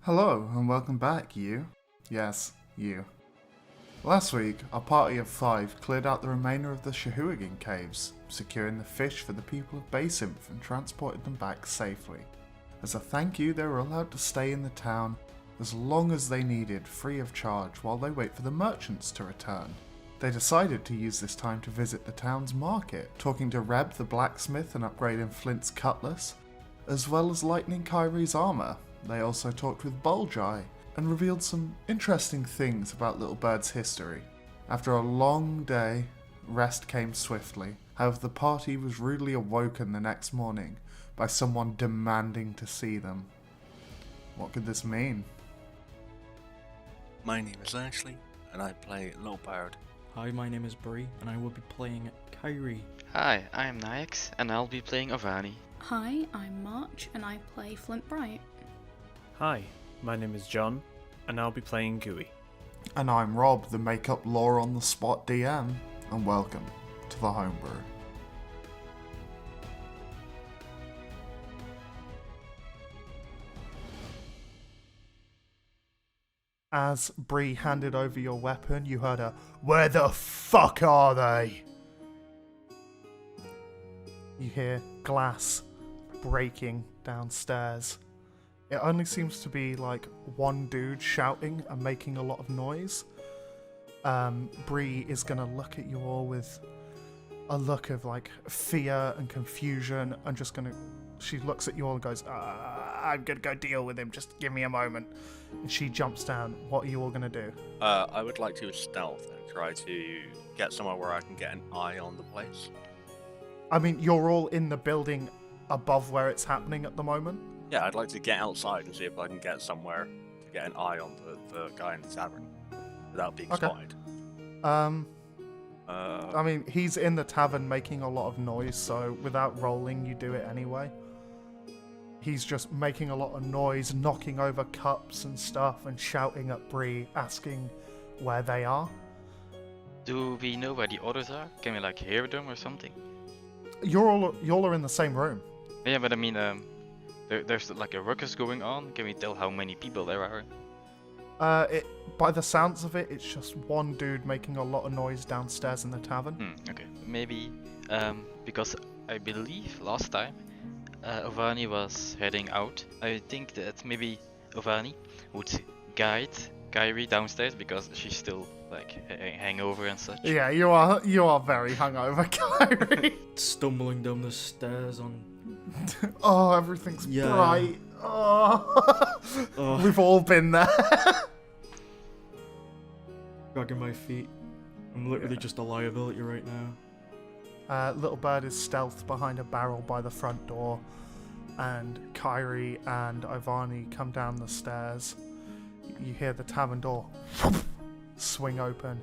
Hello, and welcome back, you. Yes, you. Last week, our party of 5 cleared out the remainder of the Shahuagin caves, securing the fish for the people of Bansinf and transported them back safely. As a thank you, they were allowed to stay in the town as long as they needed, free of charge, while they wait for the merchants to return. They decided to use this time to visit the town's market, talking to Reb the blacksmith and upgrading Flint's cutlass, as well as lightening Kyrie's armour. They also talked with Bulgai and revealed some interesting things about Little Bird's history. After a long day, rest came swiftly. However, the party was rudely awoken the next morning by someone demanding to see them. What could this mean? My name is Ashley, and I play Little Bird. Hi, my name is Brew, and I will be playing Kyrie. Hi, I'm Nyx, and I'll be playing Avani. Hi, I'm March, and I play Flint Bright. Hi, my name is John, and I'll be playing Gooey. And I'm Rob, the make-up lore on the spot DM, and welcome to the Homebrew. As Bree handed over your weapon, you heard a, "Where the fuck are they?" You hear glass breaking downstairs. It only seems to be like one dude shouting and making a lot of noise. Bree is gonna look at you all with a look of like fear and confusion, and she looks at you all and goes, "I'm gonna go deal with him, just give me a moment." And she jumps down. What are you all gonna do? I would like to stealth and try to get somewhere where I can get an eye on the place. I mean, you're all in the building above where it's happening at the moment. Yeah, I'd like to get outside and see if I can get somewhere to get an eye on the guy in the tavern without being spotted. I mean, he's in the tavern making a lot of noise, so without rolling, you do it anyway. He's just making a lot of noise, knocking over cups and stuff, and shouting at Bree, asking where they are. Do we know where the others are? Can we like hear them or something? You all are in the same room. Yeah, but I mean, there's like a ruckus going on. Can we tell how many people there are? By the sounds of it, it's just one dude making a lot of noise downstairs in the tavern. Okay, maybe because I believe last time Ovani was heading out. I think that maybe Ovani would guide Kyrie downstairs because she's still like hangover and such. Yeah, you are very hungover, Kyrie. Stumbling down the stairs on... Oh, everything's Yeah. bright. Oh. Oh, We've all been there. dragging my feet. I'm literally just a liability right now. Little Bird is stealthed behind a barrel by the front door, and Kyrie and Ivani come down the stairs. You hear the tavern door swing open,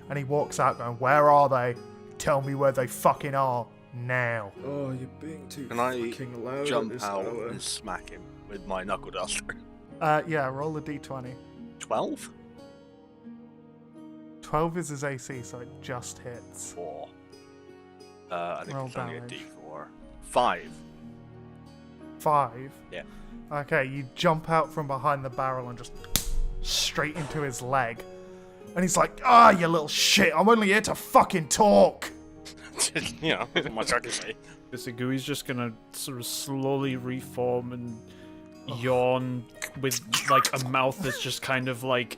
and he walks out going, "Where are they? Tell me where they fucking are now." Oh, you're being too Can I fucking loud. Jump out and smack him with my knuckle duster. Yeah, roll a d20. 12? 12 is his AC, so it just hits. 4. I think Roll it's only a damage. D4. 5. 5? Yeah. Okay, you jump out from behind the barrel and just straight into his leg. And he's like, you little shit, I'm only here to fucking talk. You know, not much I can say. So Gooey's just gonna sort of slowly reform and yawn with like a mouth that's just kind of like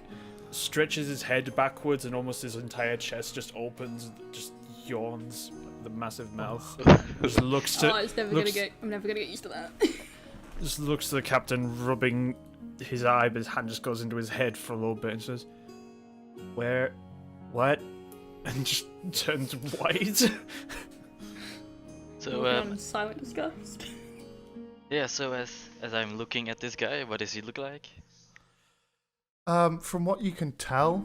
stretches his head backwards and almost his entire chest just opens and just yawns. The massive mouth. Just looks to. I'm never gonna get used to that. Just looks to the captain, rubbing his eye, but his hand just goes into his head for a little bit and says, "Where? What?" And just turns white. So silent disgust. yeah, so as I'm looking at this guy, what does he look like? From what you can tell,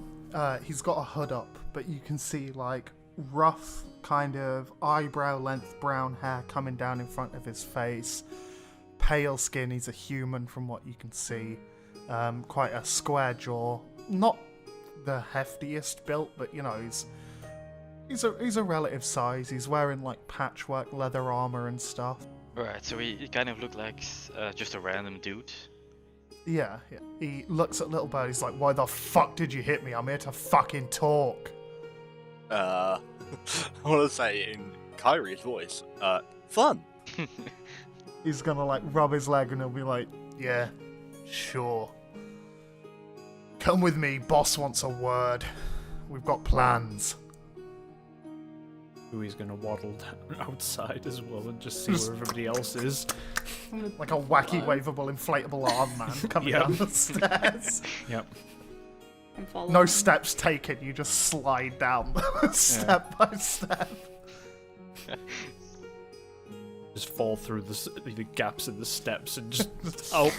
he's got a hood up, but you can see like rough kind of eyebrow length brown hair coming down in front of his face. Pale skin, he's a human from what you can see. Quite a square jaw. Not the heftiest built, but you know, he's a relative size. He's wearing like patchwork leather armor and stuff. Right, so he kind of looked like just a random dude. Yeah. He looks at Little Bird. He's like, "Why the fuck did you hit me? I'm here to fucking talk." I want to say in Kyrie's voice, fun. He's gonna like rub his leg and he'll be like, "Yeah, sure. Come with me. Boss wants a word. We've got plans." He's gonna waddle down outside as well and just see where everybody else is. Like a wacky, waveable, inflatable arm man coming Yep. down the stairs. Yep. I'm following. No steps taken. You just slide down step by step. Just fall through the gaps in the steps and just oh.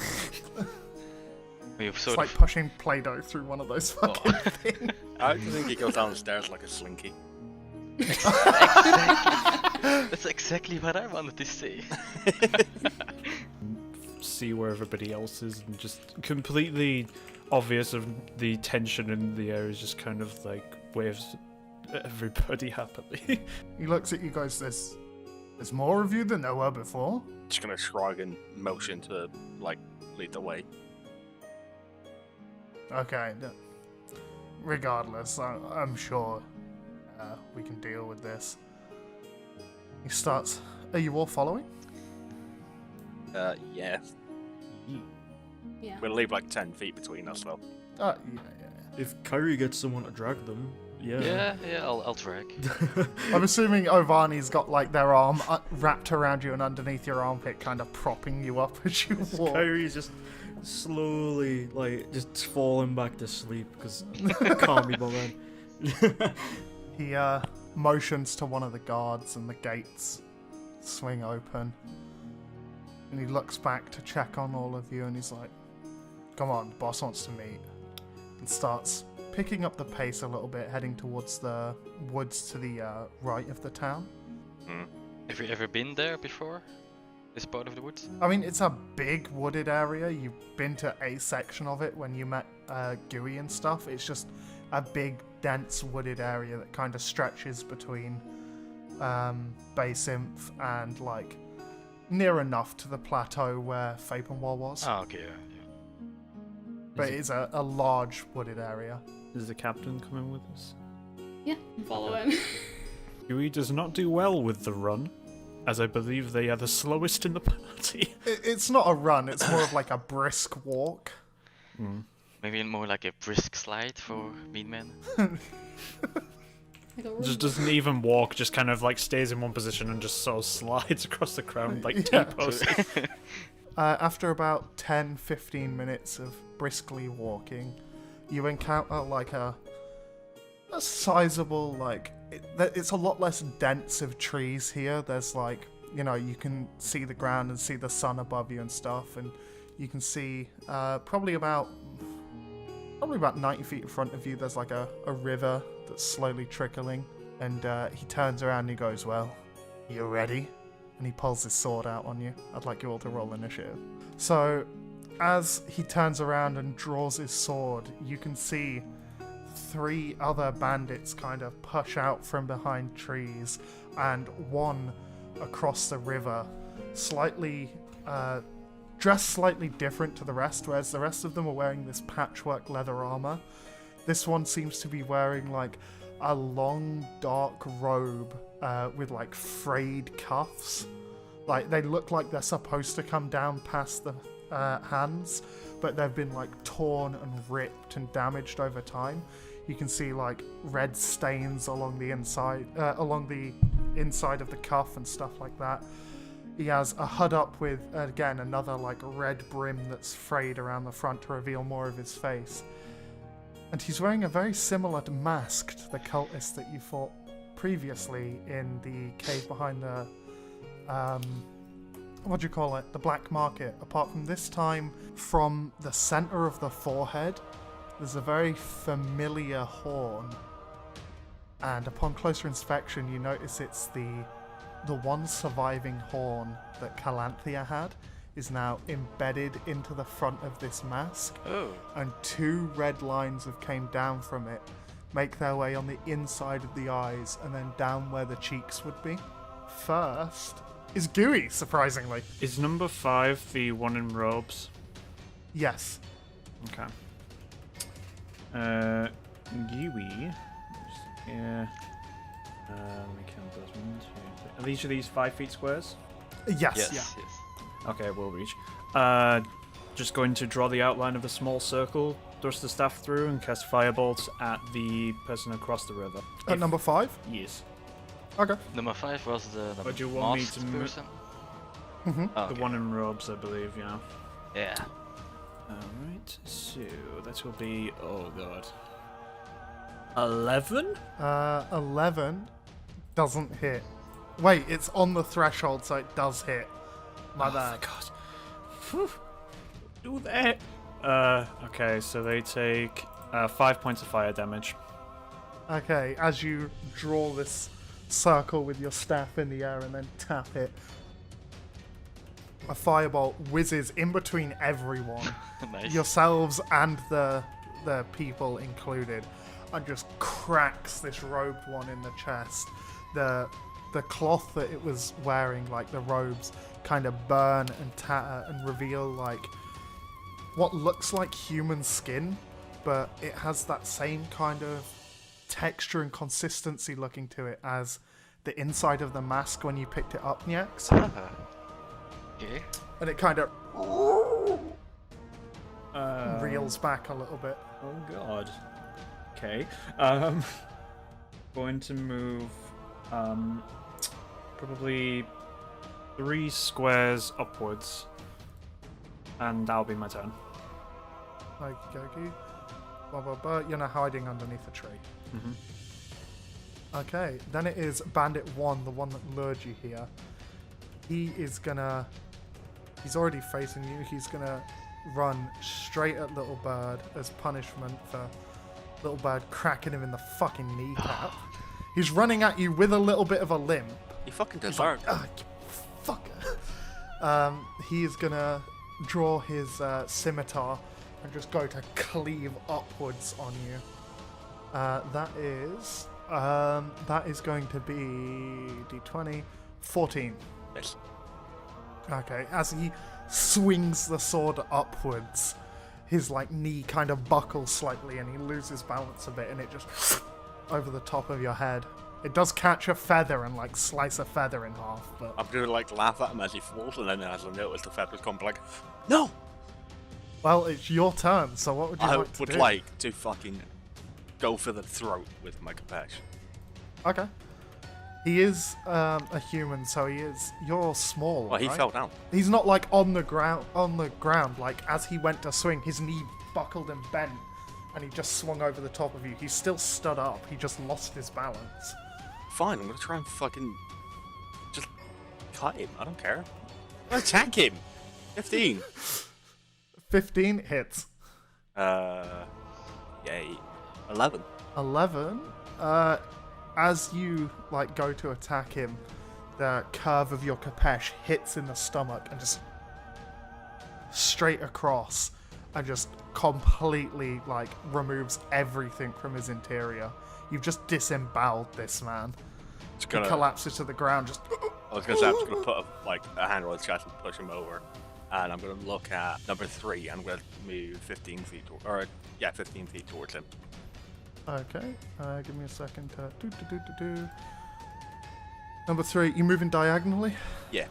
We've It's sort like of pushing Play-Doh through one of those fucking things. I actually think he goes down the stairs like a slinky. That's exactly what I wanted to say. See where everybody else is and just completely obvious of the tension in the air is just kind of like waves at everybody happily. He looks at you guys. There's more of you than there were before. Just gonna shrug and motion to like lead the way. Okay. Regardless, I'm sure we can deal with this. He starts. Are you all following? Yeah. Yeah. We'll leave like 10 feet between us though. Yeah. If Kyrie gets someone to drag them, yeah. Yeah, I'll drag. I'm assuming Ovani's got like their arm wrapped around you and underneath your armpit, kind of propping you up as you walk. Kyrie's just slowly, like, just falling back to sleep because I can't be bothered. He motions to one of the guards and the gates swing open. And he looks back to check on all of you and he's like, "Come on, the boss wants to meet." And starts picking up the pace a little bit, heading towards the woods to the right of the town. Have you ever been there before? This part of the woods? I mean, it's a big wooded area. You've been to a section of it when you met Gooey and stuff. It's just a big, dense wooded area that kind of stretches between Bansinf and like near enough to the plateau where Fapenwall was. Oh, okay, yeah. But it's a large wooded area. Is the captain coming with us? Yeah, I'm following. Huey does not do well with the run, as I believe they are the slowest in the party. It's not a run, it's more of like a brisk walk. Maybe more like a brisk slide for mean men. Like a Just Roomba. doesn't even walk, just kind of like stays in one position and just sort of slides across the ground like Yeah. T-posing. After about 10-15 minutes of briskly walking, you encounter like a sizable, like, it's a lot less dense of trees here. There's like, you know, you can see the ground and see the sun above you and stuff, and you can see probably about 90 feet in front of you, there's like a river that's slowly trickling, and he turns around and he goes, "Well, you ready?" And he pulls his sword out on you. I'd like you all to roll initiative. So, as he turns around and draws his sword, you can see 3 other bandits kind of push out from behind trees, and one across the river, slightly dressed slightly different to the rest, whereas the rest of them are wearing this patchwork leather armor. This one seems to be wearing like a long dark robe with like frayed cuffs. Like they look like they're supposed to come down past the hands, but they've been like torn and ripped and damaged over time. You can see like red stains along the inside of the cuff and stuff like that. He has a hood up with, again, another like red brim that's frayed around the front to reveal more of his face. And he's wearing a very similar mask to the cultist that you fought previously in the cave behind the, what do you call it? The Black Market. Apart from this time, from the center of the forehead, there's a very familiar horn. And upon closer inspection, you notice it's the one surviving horn that Calanthea had is now embedded into the front of this mask. Oh. And 2 red lines have came down from it, make their way on the inside of the eyes and then down where the cheeks would be. First is Gooey, surprisingly. Is number 5 the one in robes? Yes. Okay. Yui. Yeah. Let me count those. 1, 2, 3. Are these 5 feet squares? Yes. Yes, Yeah. yes. Okay, we'll reach. Just going to draw the outline of a small circle, thrust the staff through, and cast firebolts at the person across the river. At number 5? Yes. Okay. Number 5 was the But do you want me masked to person. Mm-hmm. Oh, The okay. one in robes, I believe, yeah. Yeah. Alright, so that will be. Oh god. 11? 11 doesn't hit. Wait, it's on the threshold, so it does hit. My bad. God. Phew. Do that. Okay, so they take 5 points of fire damage. Okay, as you draw this circle with your staff in the air and then tap it, a firebolt whizzes in between everyone, Nice. yourselves and the people included, and just cracks this robed one in the chest. The cloth that it was wearing, like the robes, kind of burn and tatter and reveal like what looks like human skin, but it has that same kind of texture and consistency looking to it as the inside of the mask when you picked it up, Nyax. Okay. And it kind of reels back a little bit. Oh god. Okay. Going to move probably 3 squares upwards. And that'll be my turn. Okey-dokey. Blah, blah, blah. You're not hiding underneath a tree. Mm-hmm. Okay, then it is Bandit 1, the one that lured you here. He is gonna... He's already facing you. He's gonna run straight at Little Bird as punishment for Little Bird cracking him in the fucking kneecap. He's running at you with a little bit of a limp. You fucking He's like, deserved it. "Ah, you fucker." He is gonna draw his scimitar and just go to cleave upwards on you. That is going to be D20 14. Yes. Okay, as he swings the sword upwards, his like knee kind of buckles slightly and he loses balance a bit and it just over the top of your head. It does catch a feather and like slice a feather in half, but I'm gonna like laugh at him as he falls, and then as I notice the feathers come, like, no! well, it's your turn, so what would you I like to would do? like to fucking go for the throat with my capesh. Okay. He is a human, so you're small, Well, he right? fell down. He's not like on the ground, like as he went to swing, his knee buckled and bent, and he just swung over the top of you. He's still stood up, he just lost his balance. Fine, I'm gonna try and fucking just cut him. I don't care. Attack him. 15. 15 hits. Yay. 11. 11. As you like go to attack him, the curve of your capesh hits in the stomach and just straight across and just completely like removes everything from his interior. You've just disemboweled this man. Just He gonna, collapses to the ground, just I was gonna say, I'm just gonna put a hand on his chest and push him over. And I'm gonna look at number 3 and I'm gonna move 15 feet, 15 feet towards him. okay. Give me a second to do. Number 3, you moving diagonally? Yeah.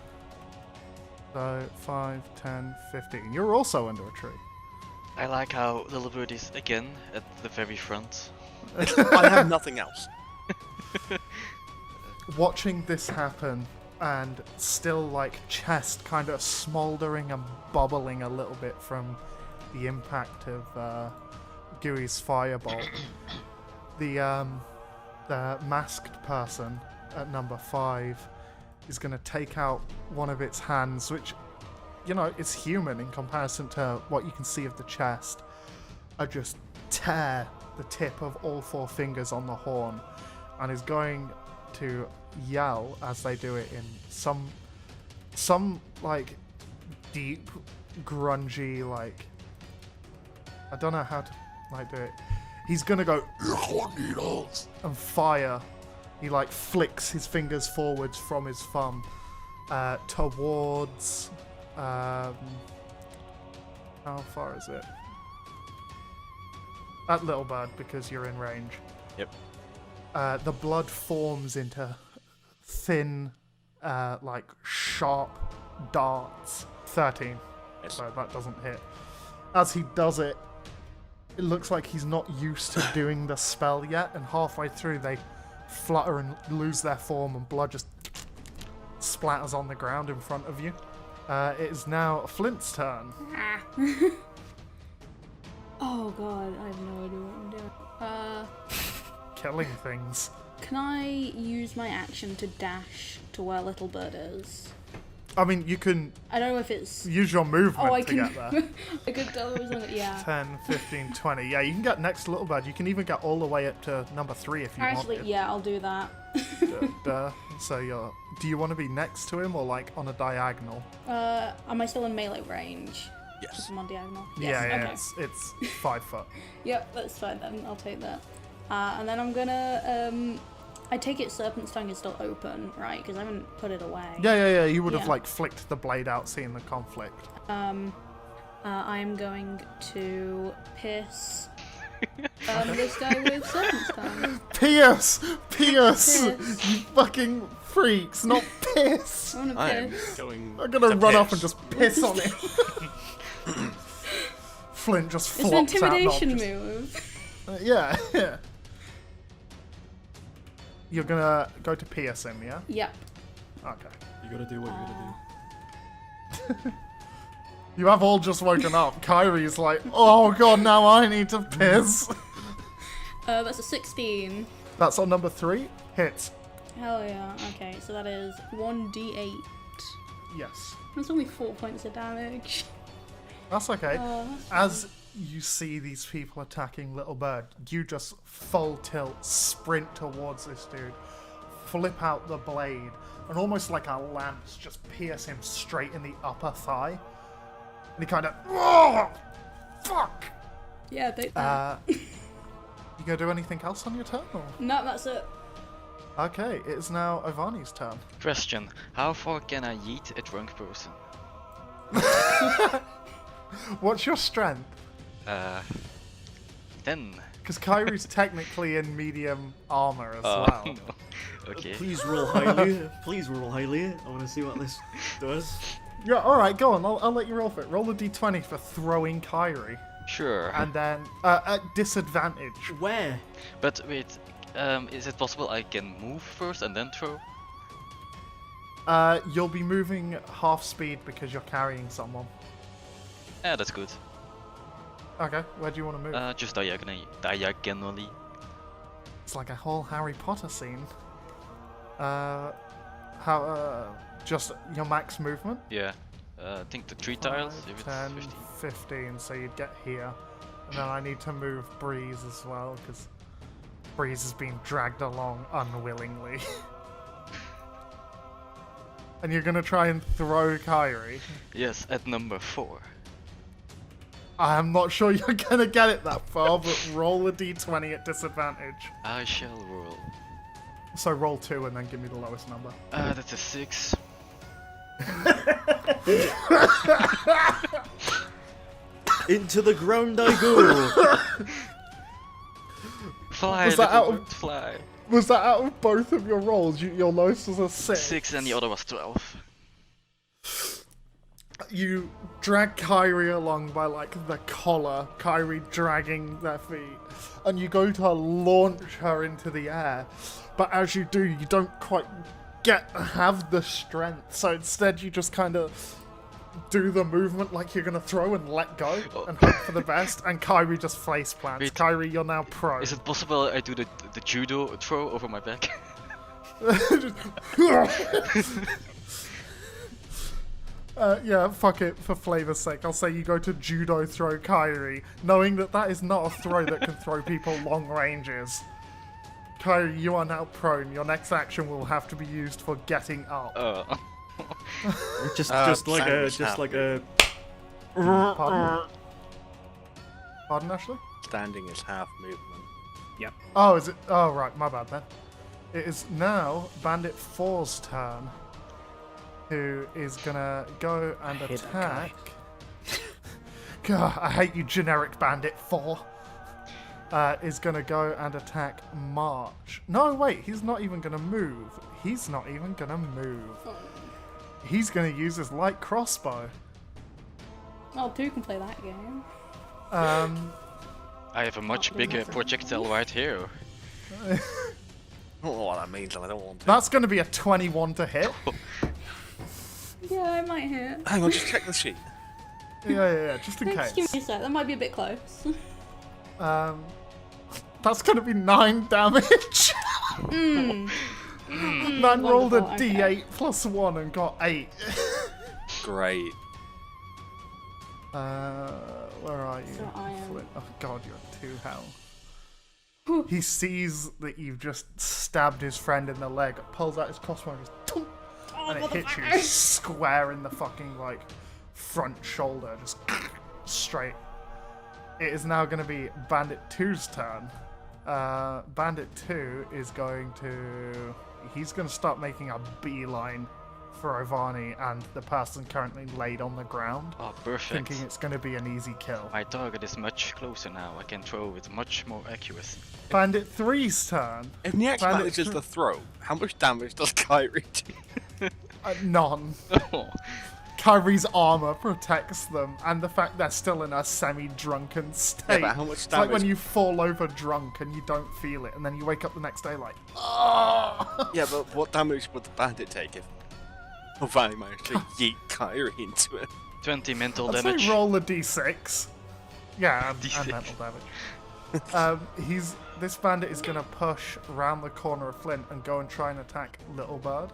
So 5, 10, 15. You're also under a tree. I like how Little Bird is again at the very front. I have nothing else. Watching this happen and still like chest kind of smoldering and bubbling a little bit from the impact of Gooey's firebolt, the masked person at number 5 is going to take out one of its hands, which, you know, is human in comparison to what you can see of the chest, and just tear the tip of all 4 fingers on the horn, and is going to yell as they do it in some like deep grungy, like, I don't know how to like do it. He's gonna go and fire. He like flicks his fingers forwards from his thumb towards How far is it? At Little Bird, because you're in range. Yep. The blood forms into thin, like sharp darts. 13. Yes. So that doesn't hit. As he does it, it looks like he's not used to doing the spell yet, and halfway through they flutter and lose their form, and blood just splatters on the ground in front of you. It is now Flint's turn. Ah. Oh god, I have no idea what I'm doing. Killing things. Can I use my action to dash to where Little Bird is? I mean, you can I don't know if it's... use your movement Oh, I to can... get there. I could tell it was on it, yeah. 10, 15, 20. Yeah, you can get next to Little Bird. You can even get all the way up to number 3 if you Actually, wanted. yeah, I'll do that. So you're... Do you want to be next to him or like on a diagonal? Am I still in melee range? Yes. If I'm on diagonal? Yeah, Yes, yeah, okay. it's 5 foot. Yep, that's fine then. I'll take that. And then I'm gonna... I take it Serpent's Tongue is still open, right? Because I haven't put it away. Yeah. You would have Yeah. like flicked the blade out, seeing the conflict. I am going to pierce this guy with Serpent's Tongue. Pierce! Pierce. You fucking freaks, not piss! I want to I am pierce. going. I'm gonna to run up piss. and just piss on it. Flint just It's an flops out. intimidation Just, move. yeah. You're gonna go to pierce him, yeah? Yep. You Okay. gotta do what you gotta do. You have all just woken up. Kyrie's like, oh god, now I need to piss. That's a 16. That's on number 3. Hits. Hell yeah. Okay, so that is 1d8. Yes. That's only 4 points of damage. That's okay. Oh, that's As you see these people attacking Little Bird, you just full tilt, sprint towards this dude, flip out the blade, and almost like a lance just pierce him straight in the upper thigh. And he kind of, oh, fuck! Yeah, take that. You gonna do anything else on your turn? Or? No, that's it. Okay, it is now Ivani's turn. Question: how far can I yeet a drunk person? What's your strength? 10. Because Kyrie's technically in medium armor as Oh, well. no. Okay. Please roll highly. Please roll highly. I want to see what this does. Yeah, alright, go on. I'll let you roll for it. Roll a d20 for throwing Kyrie. Sure. And then, at disadvantage. Where? But wait, is it possible I can move first and then throw? You'll be moving half speed because you're carrying someone. Yeah, that's good. Okay, where do you want to move? Just diagonally. It's like a whole Harry Potter scene. Just your max movement? Yeah. I think the 3 tiles. 5, If it's 10, 15. 15, so you'd get here. And then I need to move Breeze as well, because Breeze is being dragged along unwillingly. And you're gonna try and throw Kyrie. Yes, at number 4. I'm not sure you're gonna get it that far, but roll a d20 at disadvantage. I shall roll. So roll 2 and then give me the lowest number. That's a 6. Into the ground I go. Fly, Was that little out of- bird, fly. Was that out of both of your rolls? Your lowest was a 6. 6 and the other was 12. You drag Kyrie along by like the collar, Kyrie dragging their feet, and you go to launch her into the air. But as you do, you don't quite have the strength. So instead, you just kind of do the movement like you're gonna throw and let go and hope for the best. And Kyrie just face plants. Wait. Kyrie, you're now prone. Is it possible I do the judo throw over my back? Yeah, fuck it, for flavor's sake. I'll say you go to judo throw Kyrie, knowing that that is not a throw that can throw people long ranges. Kyrie, you are now prone. Your next action will have to be used for getting up. just sandwich like a. Pardon? Pardon, Ashley? Standing is half movement. Oh, is it? Oh, right, my bad then. It is now Bandit 4's turn, who is gonna go and hate that guy. attack God, I hate you, generic Bandit 4. Is going to go and attack March. No, wait, he's not even going to move. He's not even going to move. He's going to use his light crossbow. Oh, two can play that game. I have a much bigger nothing. projectile right here. I don't know what that means, and I don't want to. That's going to be a 21 to hit. Yeah, I might hit. Hang on, just check the sheet. Yeah, just in Excuse case. me a sec, that might be a bit close. That's going to be 9 damage. Man rolled a Wonderful, okay. d8 plus 1 and got 8. Great. Where are you? So I am- Flint? Oh god, you're at 2 health. He sees that you've just stabbed his friend in the leg, pulls out his crossbow and just thump, Oh, and it hits you motherfucker. square in the fucking like front shoulder, just straight. It is now going to be Bandit 2's turn. Bandit 2 is going to... He's going to start making a beeline for Ovani and the person currently laid on the ground, Oh, perfect. thinking it's going to be an easy kill. My target is much closer now. I can throw with much more accuracy. Bandit 3's turn. If Niax Bandit manages th- to throw, how much damage does Kyrie do? None. Oh, Kyrie's armor protects them, and the fact they're still in a semi-drunken state. but how much It's like when damage- you fall over drunk and you don't feel it, and then you wake up the next day like, oh! Yeah, but what damage would the bandit take if Ovani managed to yeet Kyrie into it? 20 mental I'd damage. say roll a d6. Yeah, and D6. mental damage. This bandit is going to push around the corner of Flint and go and try and attack Little Bird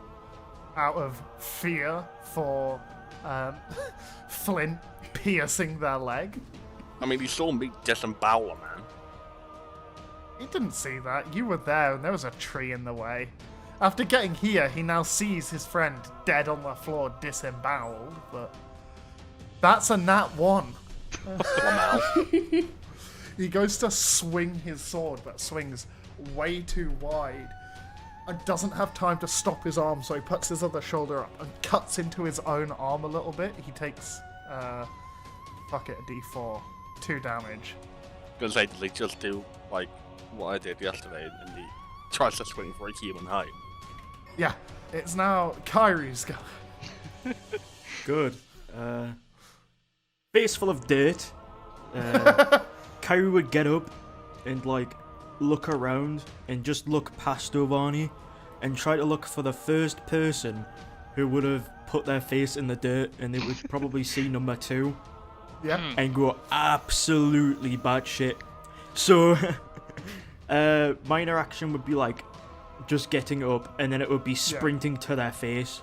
out of fear for Flint piercing their leg. I mean, he saw me disembowel a man. He didn't see that. You were there and there was a tree in the way. After getting here, he now sees his friend dead on the floor, disemboweled, but that's a nat 1. He goes to swing his sword, but swings way too wide and doesn't have time to stop his arm, so he puts his other shoulder up and cuts into his own arm a little bit. He takes, fuck it, a d4, 2 damage. Because they just do, like, what I did yesterday, and he tries to swing for a human height. Yeah, it's now Kyrie's go. Good. Face full of dirt. Kyrie would get up and like look around and just look past Ovani and try to look for the first person who would have put their face in the dirt, and they would probably see number 2 Yeah. and go absolutely batshit. So minor action would be like just getting up, and then it would be sprinting to their face.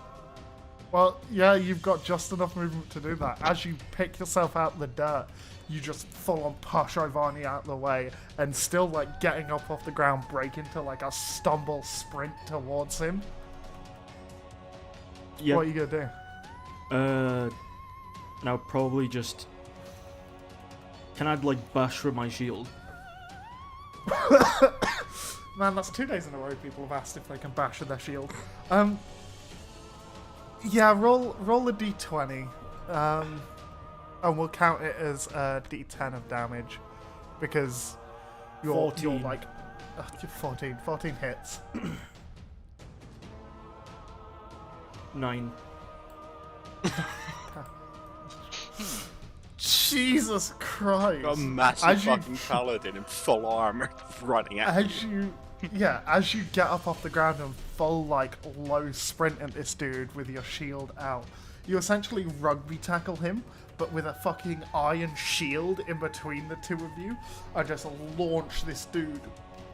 Well, yeah, you've got just enough movement to do that. As you pick yourself out of the dirt, you just full on push Ovani out of the way, and still like getting up off the ground, break into like a stumble sprint towards him. Yeah. What are you gonna do? Now probably just. Can I like bash with my shield? Man, that's 2 days in a row people have asked if they can bash with their shield. Yeah, roll a d20. And we'll count it as a d10 of damage. Because you're 14. like... 14 hits. 9. Jesus Christ. Got a massive As you- fucking paladin in full armor running at you. As you get up off the ground and full like low sprint at this dude with your shield out, you essentially rugby tackle him, but with a fucking iron shield in between the two of you, and just launch this dude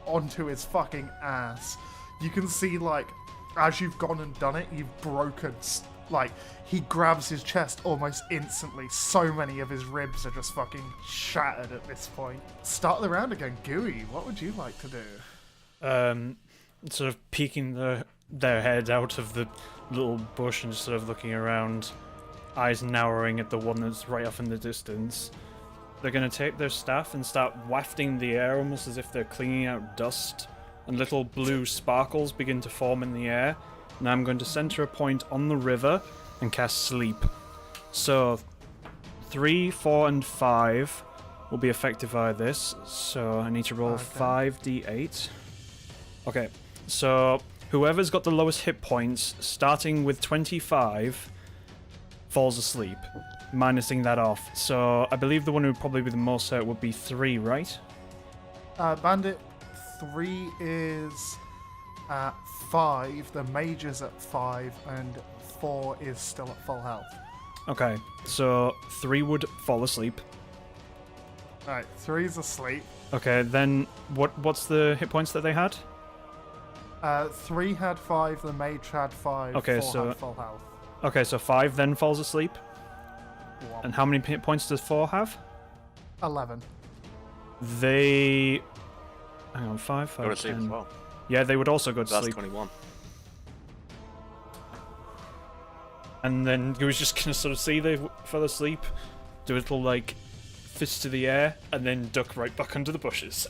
onto his fucking ass. You can see like as you've gone and done it, you've broken like he grabs his chest almost instantly. So many of his ribs are just fucking shattered at this point. Start the round again, Gooey. What would you like to do? Sort of peeking their head out of the little bush and sort of looking around, eyes narrowing at the one that's right off in the distance. They're going to take their staff and start wafting the air almost as if they're cleaning out dust, and little blue sparkles begin to form in the air. Now I'm going to center a point on the river and cast Sleep. So 3, 4, and 5 will be affected by this, so I need to roll 5d8. Okay, so whoever's got the lowest hit points, starting with 25, falls asleep, minusing that off. So I believe the one who would probably be the most hurt would be 3, right? Bandit 3 is at 5, the mage is at 5, and 4 is still at full health. Okay, so 3 would fall asleep. Alright, 3's asleep. Okay, then what's the hit points that they had? 3 had 5, the mage had 5, Okay, 4 so- had full health. Okay, so 5 then falls asleep. One. And how many hit points does 4 have? 11. They... Hang on, 5, 5, Go to sleep 10. as well. Yeah, they would also go to That's sleep. 21. And then he was just gonna sort of see they fell asleep, do a little, like, fist to the air, and then duck right back under the bushes.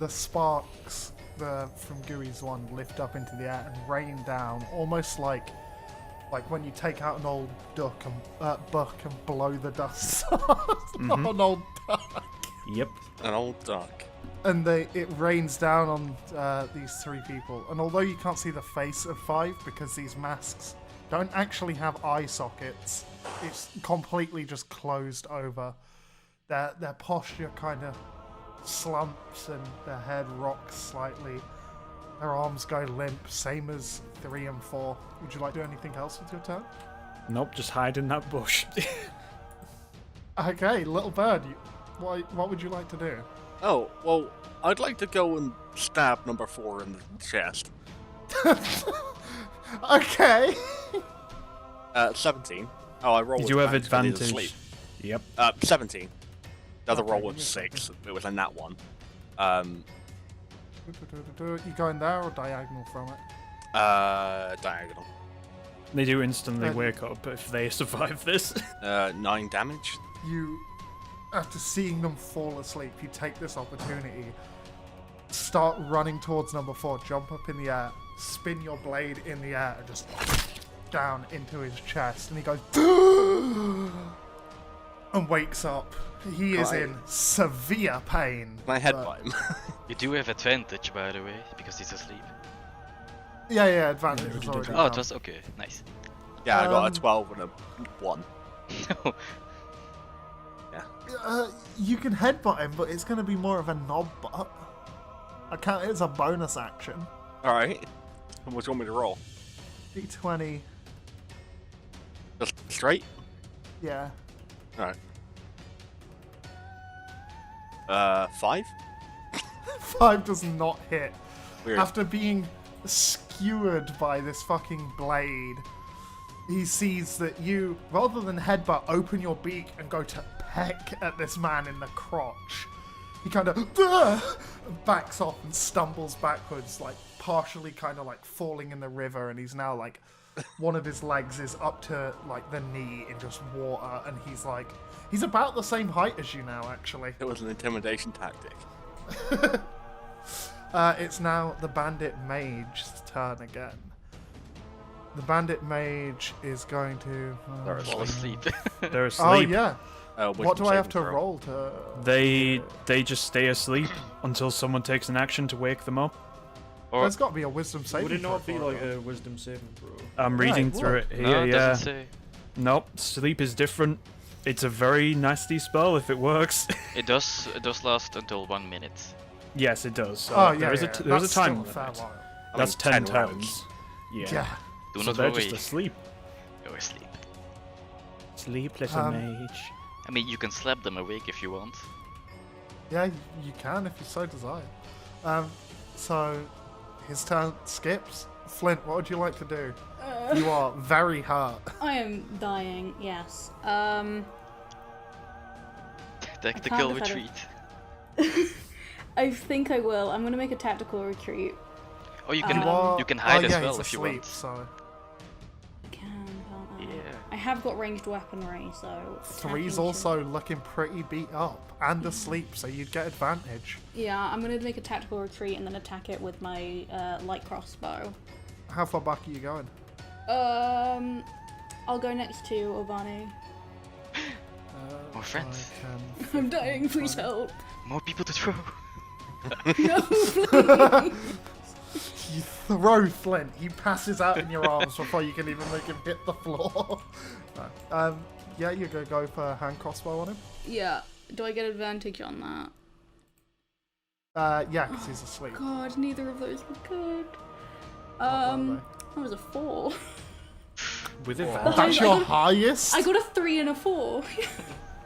The sparks from Gooey's one lift up into the air and rain down, almost like when you take out an old buck and blow the dust on an old duck. Yep. An old duck. And it rains down on these 3 people. And although you can't see the face of 5 because these masks don't actually have eye sockets, it's completely just closed over. Their posture kind of slumps and their head rocks slightly. Their arms go limp, same as 3 and 4. Would you like to do anything else with your turn? Nope, just hide in that bush. Okay, little bird, what would you like to do? Oh, well, I'd like to go and stab number 4 in the chest. Okay. 17. Oh, I rolled. You do have with advantage 'cause advantage. he's Yep. asleep. 17. The other Okay, roll give me was a 6. It was a nat 1. You going there or diagonal from it? Diagonal. They do instantly Uh, wake up if they survive this. 9 damage. You, after seeing them fall asleep, you take this opportunity, start running towards number 4, jump up in the air, spin your blade in the air, and just down into his chest, and he goes and wakes up. He is Right. in severe pain. Can I but- headbutt him? You do have advantage, by the way, because he's asleep. Yeah, advantage we is did already that. Oh, done. it was okay. Nice. Yeah, I got a 12 and a 1. You can headbutt him, but it's going to be more of a knob butt. I count it as a bonus action. Alright. And what do you want me to roll? D20, Just straight? yeah. Alright. 5? 5 does not hit. Weird. After being skewered by this fucking blade, he sees that you, rather than headbutt, open your beak and go to peck at this man in the crotch. He kind of backs off and stumbles backwards, like partially kind of like falling in the river, and he's now like one of his legs is up to like the knee in just water, and he's about the same height as you now, actually. It was an intimidation tactic. It's now the Bandit Mage's turn again. The Bandit Mage is going to... They're Fall asleep. They're oh, asleep. yeah. Wisdom What do I have saving to throw. roll to... They just stay asleep until someone takes an action to wake them up. Or There's got to be a wisdom saving Would it not throw be for like it. a wisdom saving throw? I'm Yeah, reading it through would. it no, here, it yeah. doesn't say. Nope, sleep is different. It's a very nasty spell if it works. It does last until 1 minute. Yes, it does. So Oh, yeah, there is yeah. there's a That's time still a fair limit. while. I That's mean, 10 rounds. turns. Yeah. Yeah. Do So not they're worry. just asleep. Go asleep. Sleep, little mage. I mean, you can slap them awake if you want. Yeah, you can if you so desire. So, his turn skips. Flint, what would you like to do? You are very hurt. I am dying, yes. Tactical can't defend retreat. I think I will. I'm gonna make a tactical retreat. Oh, you You can hide as yeah, well he's if you asleep, want. so... I can, can't I? Yeah. I have got ranged weaponry, so... 3's attacking also looking pretty beat up and asleep, so you'd get advantage. should- Yeah, I'm gonna make a tactical retreat and then attack it with my light crossbow. How far back are you going? I'll go next to Ovani. friends. 5, 10, I'm dying, please 20. help. More people to throw. No, please. You throw Flint. He passes out in your arms before you can even make him hit the floor. Right. Yeah, you're gonna go for hand crossbow on him. Yeah. Do I get advantage on that? Yeah, because he's asleep. God, neither of those were good. What were That was a 4. With they? advantage. That's your highest. I got a 3 and a 4.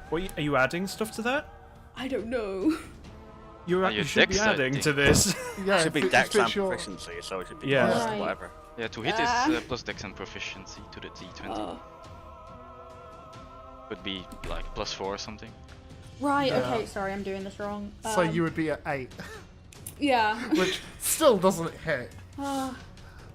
What, are you adding stuff to that? I don't know. You your should be dex, I adding think. to this. Yeah, It should be if dex and it's your- proficiency, so it should be Yeah. plus Right. whatever. Yeah, to hit Ah. is plus dex and proficiency to the D20. Oh. Would be like +4 or something. Right, Yeah. okay, sorry, I'm doing this wrong. So you would be at 8, Yeah. which still doesn't hit. Ah,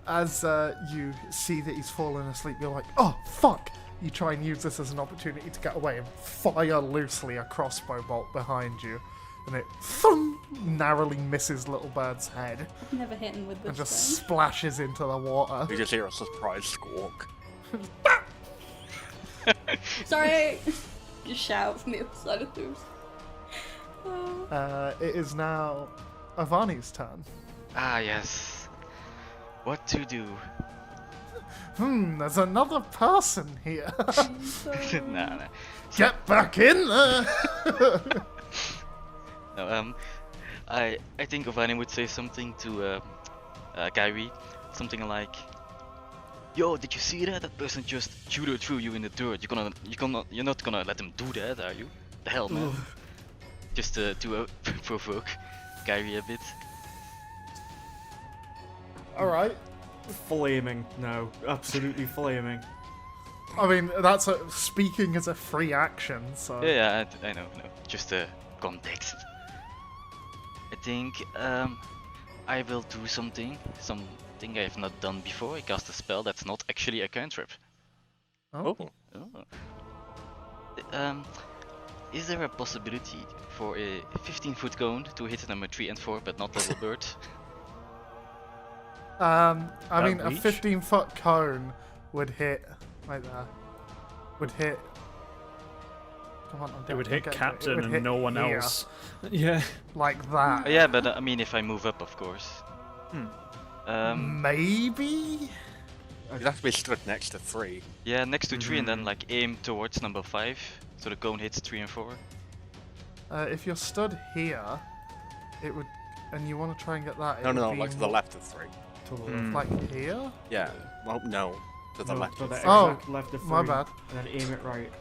As you see that he's fallen asleep, you're like, oh, fuck! You try and use this as an opportunity to get away and fire loosely a crossbow bolt behind you. And it thump, narrowly misses Little Bird's head I've never hit him with and this just thing. splashes into the water. You just hear a surprise squawk. Sorry! Just shout from the other side of the room. It is now Avani's turn. Ah, yes. What to do? There's another person here. Nah. Get back in there! No, I think Ovani would say something to Kyrie, something like, "Yo, did you see that? That person just judo threw you in the dirt. You're not gonna let them do that, are you? The hell, man!" Just to provoke Kyrie a bit. Alright. Flaming. No, absolutely flaming. I mean, that's speaking as a free action, so... Yeah, I know. Just context. I think I will do something I have not done before. I cast a spell that's not actually a cantrip. Oh. Is there a possibility for a 15-foot cone to hit number 3 and 4, but not Little Bird? I mean, a reach? 15-foot cone would hit... Right there. Would hit... Come on, It would hit okay, Captain it would and hit no one here, else. Yeah. Like that. Yeah, but I mean, if I move up, of course. Maybe? You'd have to be stood next to 3. Yeah, next to 3 and then like aim towards number 5, so the cone hits 3 and 4. If you're stood here, it would... And you want to try and get that, it No, would no, be like to the more left of 3. to the left, like here? Yeah. Well, no. To the No, left to of the 3. Oh, exact left of my 3, bad. And then aim it right.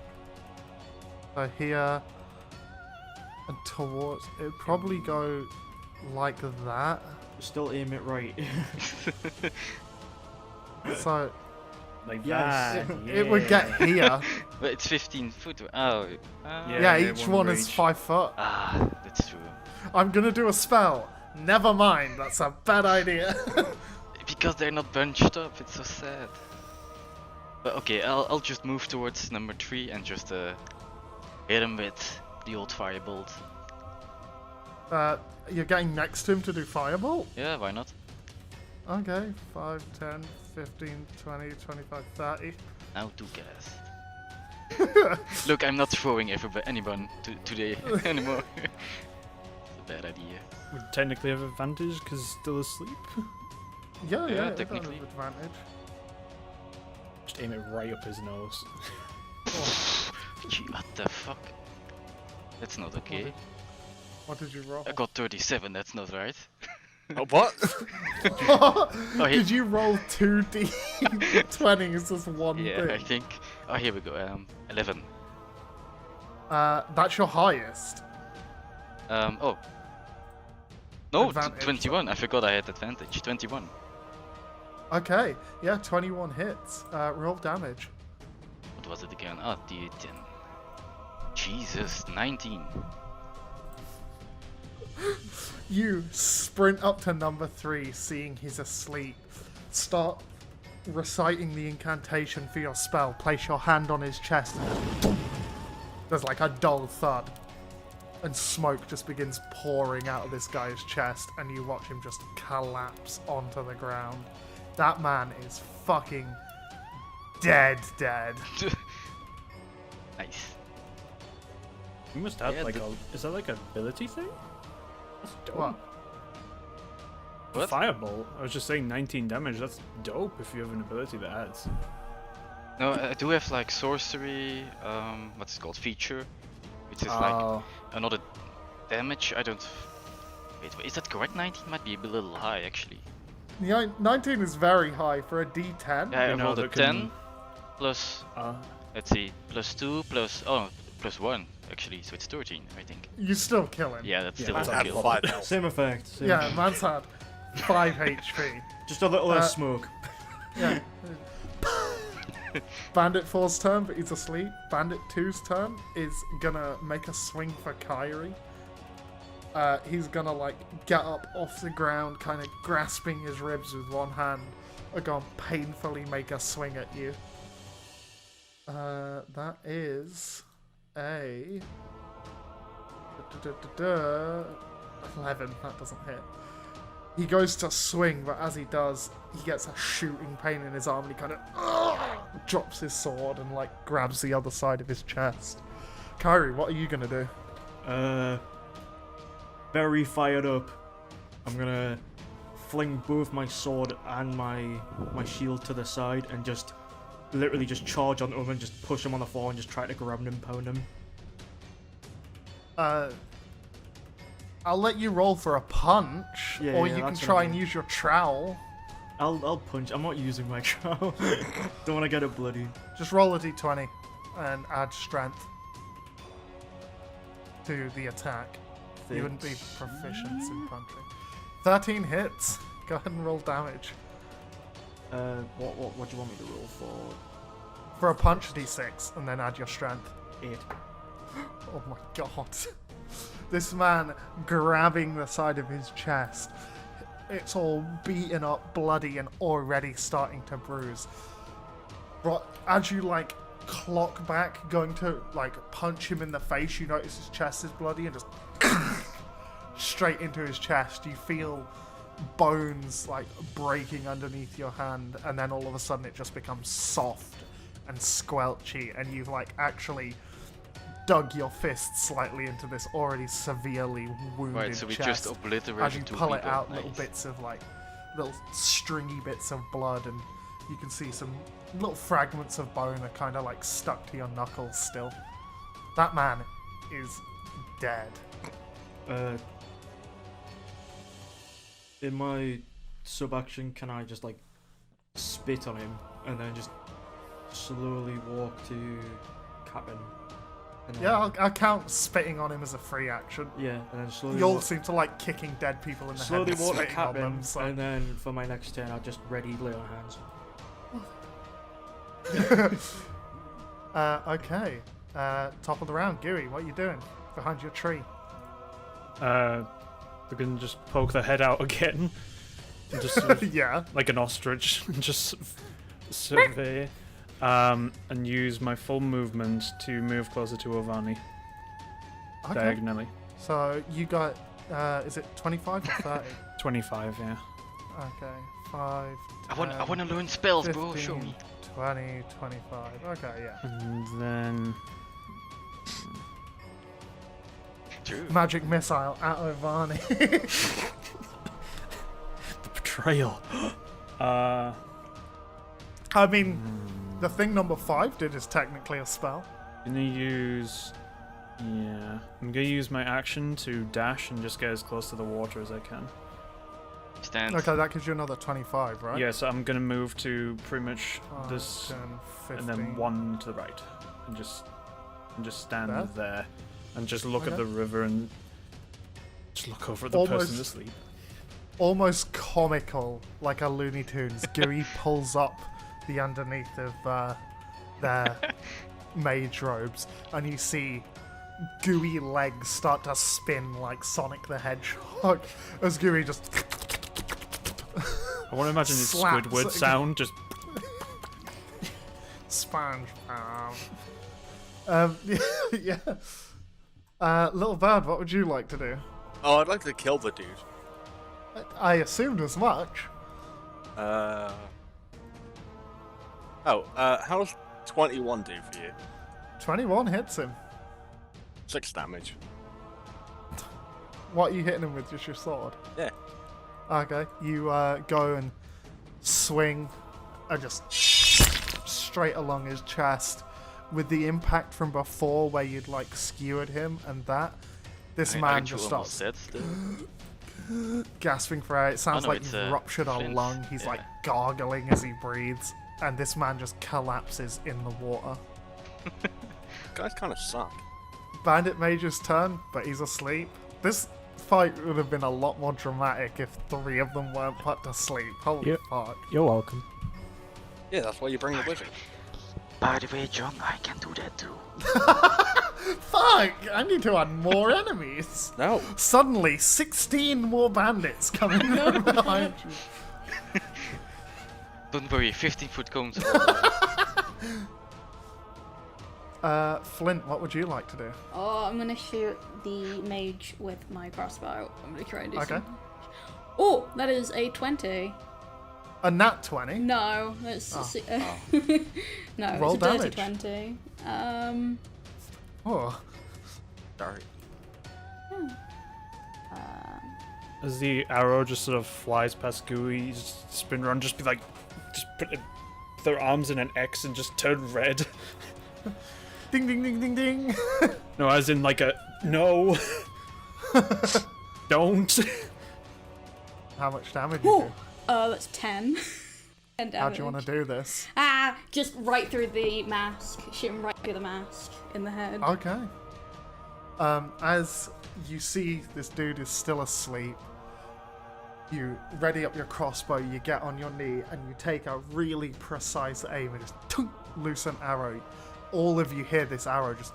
So here... And towards... It would probably go like that. Still aim it right. So Like Yes. that. it would get here. But it's 15 foot. Oh. Yeah, they're each one one is reach. 5 foot. Ah, that's true. I'm gonna do a spell. Never mind, that's a bad idea. Because they're not bunched up, it's so sad. But okay, I'll just move towards number 3 and just hit him with the old firebolt. You're getting next to him to do firebolt? Yeah, why not? Okay, 5, 10, 15, 20, 25, 30. Now 2 cast. Look, I'm not throwing anyone today anymore. It's a bad idea. Would technically have advantage because he's still asleep. Yeah, Yeah, yeah, it technically. does have advantage. Just aim it right up his nose. Gee, what the fuck? That's not okay. What did you roll? I got 37, that's not right. Oh, what? he- Did you roll 2d20s as one Yeah, I thing? think. Oh, here we go. 11. That's your highest. Oh. No, Advantage. 21. I forgot I had advantage. 21. Okay, yeah, 21 hits. Roll damage. What was it again? Ah, D10. Jesus, 19. You sprint up to number 3, seeing he's asleep. Start reciting the incantation for your spell. Place your hand on his chest. And there's like a dull thud. And smoke just begins pouring out of this guy's chest. And you watch him just collapse onto the ground. That man is fucking dead. Nice. You must have Yeah, like is that like an ability thing? That's dope. What? What? Fireball. I was just saying 19 damage. That's dope if you have an ability that adds. No, I do have like sorcery, what's it called, feature, which is like another damage. I don't. Wait, is that correct? 19 might be a little high actually. Yeah, 19 is very high for a D10. Yeah, I You know, rolled a that 10 can- plus. Let's see, plus 2 plus plus 1 actually, so it's 13, I think. You still kill him. Yeah, that's Yeah, still that's a Add kill. 5 health. Same effect. Same Yeah, man's had 5 HP. Just a little less smoke. Yeah. Bandit 4's turn, but he's asleep. Bandit 2's turn is gonna make a swing for Kyrie. He's gonna like get up off the ground, kind of grasping his ribs with one hand, and go and painfully make a swing at you. That is a 11. That doesn't hit. He goes to swing, but as he does, he gets a shooting pain in his arm, and he kind of drops his sword and like grabs the other side of his chest. Kyrie, what are you gonna do? Very fired up. I'm gonna fling both my sword and my shield to the side and just literally just charge onto him and just push him on the floor and just try to grab him and pound him. I'll let you roll for a punch, Yeah, or yeah, you can that's what try I and mean. use your trowel. I'll punch. I'm not using my trowel. Don't want to get it bloody. Just roll a d20 and add strength to the attack. You wouldn't be proficient in punching. 13 hits. Go ahead and roll damage. What do you want me to roll for? For a punch, d6, and then add your strength. 8. Oh my god. This man grabbing the side of his chest. It's all beaten up, bloody, and already starting to bruise. But as you like clock back, going to like punch him in the face, you notice his chest is bloody and just straight into his chest. You feel bones like breaking underneath your hand, and then all of a sudden it just becomes soft and squelchy, and you've like actually dug your fist slightly into this already severely wounded Right, so we chest. just obliterated As you 2 pull it people. out, Nice. little bits of like little stringy bits of blood, and you can see some little fragments of bone are kind of like stuck to your knuckles still. That man is dead. In my sub action, can I just like spit on him and then just slowly walk to Captain? And then, Yeah, I'll count spitting on him as a free action. yeah, and then slowly You all walk, seem to like kicking dead people in the slowly head and walk to spitting on Captain, them. So. and then for my next turn, I'll just ready lay on hands. Okay. Top of the round, Gooey, what are you doing behind your tree? We can just poke the head out again. And just sort of, Yeah. like an ostrich, and just survey. And use my full movement to move closer to Ovani. Okay. Diagonally. So you got, is it 25 or 30? 25, yeah. Okay. 5. I want 10, to learn spells, bro. 15, Show me. 20, 25. Okay, yeah. And then... True. Magic missile at Ovani. The betrayal. I mean, the thing number 5 did is technically a spell. Gonna use... Yeah. I'm gonna use my action to dash and just get as close to the water as I can. Stand. Okay, that gives you another 25, right? Yeah, so I'm gonna move to pretty much 5, this... 10, 15. And then 1 to the right. And just stand There? there. And just look Okay. at the river and... Just look over at the Almost- person asleep. Almost comical, like a Looney Tunes. Gooey pulls up the underneath of their mage robes, and you see gooey legs start to spin like Sonic the Hedgehog as Gooey just I want to imagine this slaps Squidward it. sound just... sponge. Yeah. Little Bird, what would you like to do? Oh, I'd like to kill the dude. I assumed as much. How's 21 do for you? 21 hits him. 6 damage. What are you hitting him with? Just your sword? Yeah. Okay. You go and swing just straight along his chest. With the impact from before where you'd like skewered him and that, this man just starts gasping for air. It sounds like you've ruptured a lung. He's like gargling as he breathes, and this man just collapses in the water. Guys kind of suck. Bandit Mage's turn, but he's asleep. This fight would have been a lot more dramatic if 3 of them weren't put to sleep. Holy Yep. fuck. You're welcome. Yeah, that's why you bring the wizard. By the way, John, I can do that too. Fuck! I need to add more enemies. No. Suddenly, 16 more bandits coming from behind you. Don't worry, 15-foot cones. Flint, what would you like to do? Oh, I'm gonna shoot the mage with my crossbow. I'm gonna try and do Okay. something. Oh, that is a 20. A nat 20? No, that's no, Roll it's a dirty damage. 20. Oh. Sorry. As the arrow just sort of flies past Gooey, just spin around, just be like, just put their arms in an X and just turn red. Ding, ding, ding, ding, ding. No, as in like a no. Don't. How much damage you do? That's 10. 10 damage. How do you want to do this? Just right through the mask. Shoot him right through the mask in the head. Okay. As you see this dude is still asleep, you ready up your crossbow, you get on your knee, and you take a really precise aim and just loose an arrow. All of you hear this arrow just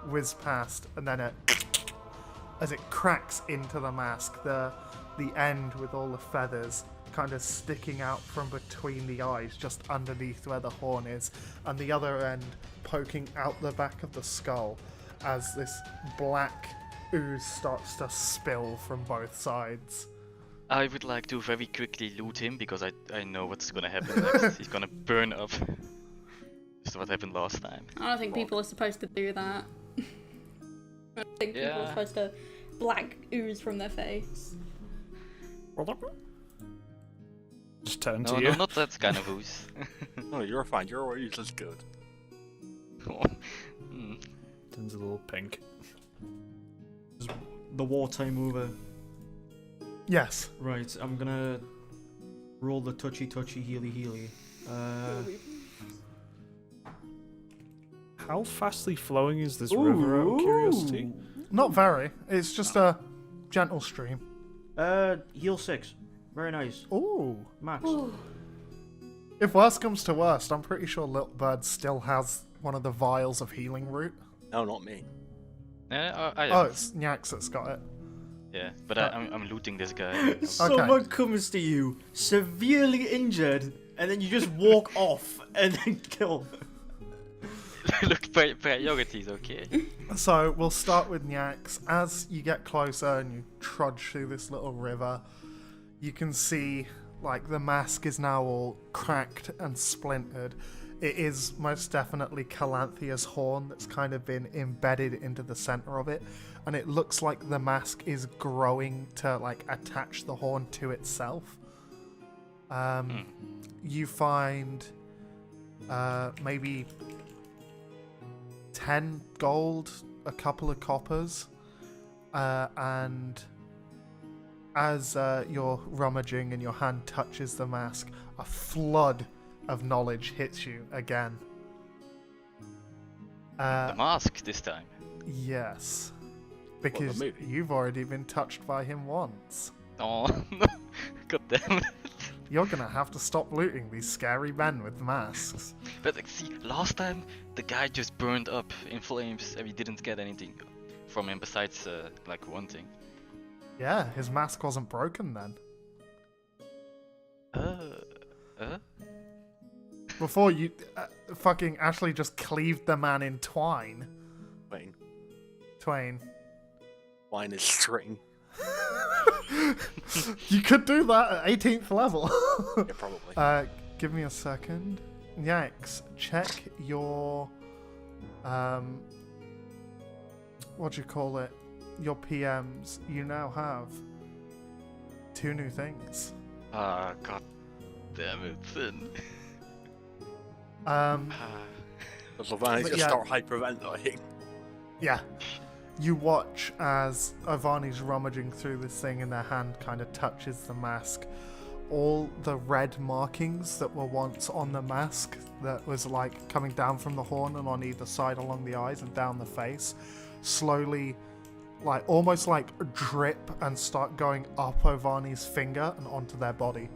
whiz past, and then as it cracks into the mask, the end with all the feathers kind of sticking out from between the eyes, just underneath where the horn is, and the other end poking out the back of the skull as this black ooze starts to spill from both sides. I would like to very quickly loot him because I know what's gonna happen next. He's gonna burn up. Just what happened last time. I don't think people are supposed to do that. I don't think people are supposed to black ooze from their face. Just turn No, to you. no, not that kind of ooze. No, you're fine. Your ooze is good. Turns a little pink. The wartime over. Yes. Right, I'm gonna roll the touchy healy. How fastly flowing is this river, out of curiosity? Not very. It's just a gentle stream. Heal 6. Very nice. Ooh. Max. If worst comes to worst, I'm pretty sure Little Bird still has one of the vials of healing root. No, not me. Yeah, Oh, it's Nyax that's got it. yeah, but I'm looting this guy. Someone comes to you, severely injured, and then you just walk off and then kill them. Look, priorities, okay? So we'll start with Nyax. As you get closer and you trudge through this little river, you can see like the mask is now all cracked and splintered. It is most definitely Calanthia's horn that's kind of been embedded into the center of it, and it looks like the mask is growing to like attach the horn to itself. You find maybe 10 gold, a couple of coppers, and as you're rummaging and your hand touches the mask, a flood of knowledge hits you again. The mask this time. Yes. Because movie? you've already been touched by him once. Oh, no. God damn it. You're gonna have to stop looting these scary men with masks. But like, see, last time the guy just burned up in flames and we didn't get anything from him besides like one thing. Yeah, his mask wasn't broken then. Before you fucking Ashley just cleaved the man in twine. Twain. Wine is string. You could do that at 18th level. Yeah, probably. Give me a second. Nyax, check your your PMs, you now have 2 new things. Ah, god damn it, Finn. Does Avani just start hyperventilating? Yeah. You watch as Avani's rummaging through this thing and their hand kind of touches the mask. All the red markings that were once on the mask that was like coming down from the horn and on either side along the eyes and down the face slowly, like almost like drip and start going up Avani's finger and onto their body.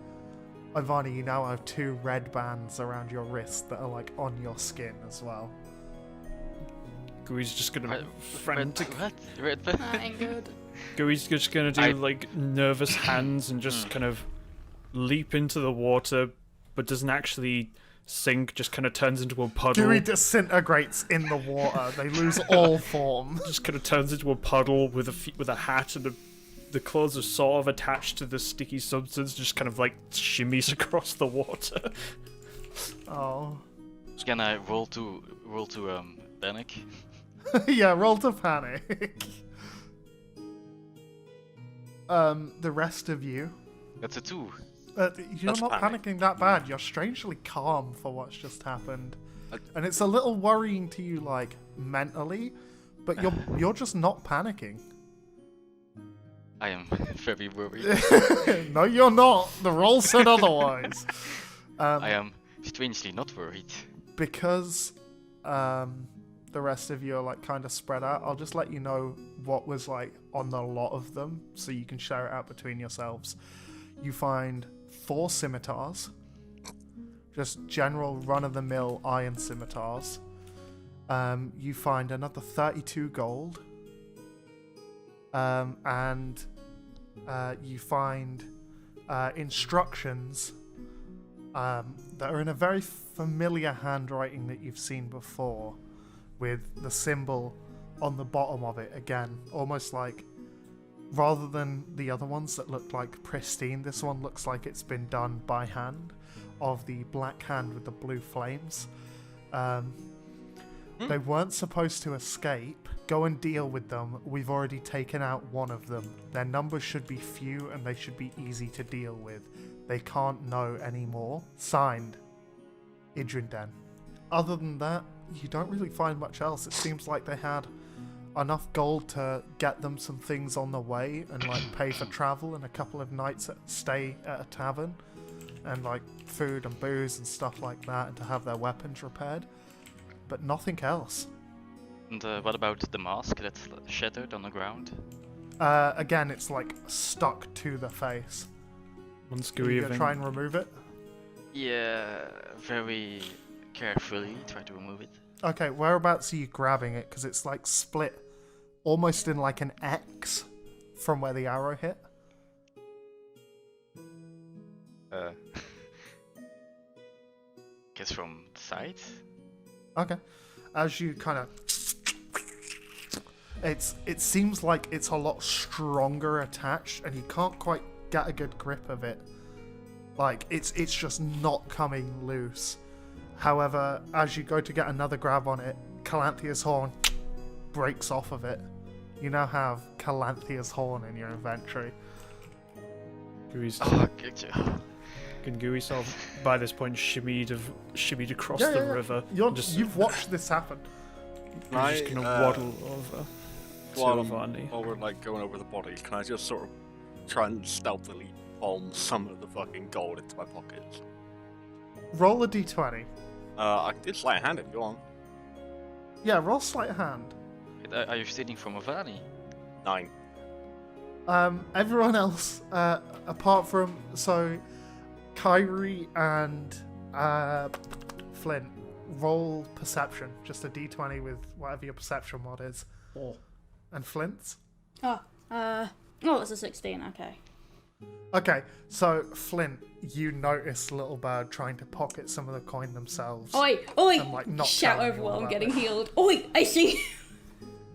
Avani, you now have 2 red bands around your wrist that are like on your skin as well. Gooey's just gonna Red band? Ain't good. Gooey's just gonna do like nervous hands and just kind of leap into the water, but doesn't actually sink. Just kind of turns into a puddle. Gooey disintegrates in the water. They lose all form. Just kind of turns into a puddle with a hat, and the clothes are sort of attached to the sticky substance. Just kind of like shimmies across the water. Oh. Can I roll to panic? Yeah, roll to panic. The rest of you. That's a 2. You're That's not panicking that bad. You're strangely calm for what's just happened, and it's a little worrying to you, like mentally, but you're just not panicking. I am very worried. No, you're not. The roll said otherwise. I am strangely not worried. Because the rest of you are like kind of spread out, I'll just let you know what was like on the lot of them so you can share it out between yourselves. You find 4 scimitars, just general run-of-the-mill iron scimitars. You find another 32 gold, and you find instructions that are in a very familiar handwriting that you've seen before, with the symbol on the bottom of it again, almost like, rather than the other ones that looked like pristine, this one looks like it's been done by hand, of the black hand with the blue flames. They weren't supposed to escape. Go and deal with them. We've already taken out one of them. Their numbers should be few and they should be easy to deal with. They can't know anymore. Signed, Idrinden. Other than that, you don't really find much else. It seems like they had enough gold to get them some things on the way and like pay for travel and a couple of nights stay at a tavern and like food and booze and stuff like that, and to have their weapons repaired, but nothing else. And what about the mask that's shattered on the ground? Again, it's like stuck to the face. Once Are you gonna try and remove it? Yeah, very carefully try to remove it. Okay, whereabouts are you grabbing it? Because it's like split almost in like an X from where the arrow hit. Guess from the side? Okay. As you kind of... It seems like it's a lot stronger attached and you can't quite get a good grip of it. Like, it's just not coming loose. However, as you go to get another grab on it, Calanthia's horn breaks off of it. You now have Calanthia's horn in your inventory. Gooey's Gotcha. and Gooey sort of, by this point, shimmied across the river. You've watched this happen. You're just gonna waddle over to Avani. While we're like going over the body, can I just sort of try and stealthily palm some of the fucking gold into my pockets? Roll a d20. I can do sleight of hand if you want. Yeah, roll sleight of hand. Are you stealing from Avani? 9. Everyone else, apart from Kyrie and Flint, roll perception. Just a d20 with whatever your perception mod is. And Flint's? It's a 16, okay. Okay, so Flint, you notice Little Bird trying to pocket some of the coin themselves. Oi! And, like, not Shout telling over you while all I'm about getting it. healed. Oi! I see you!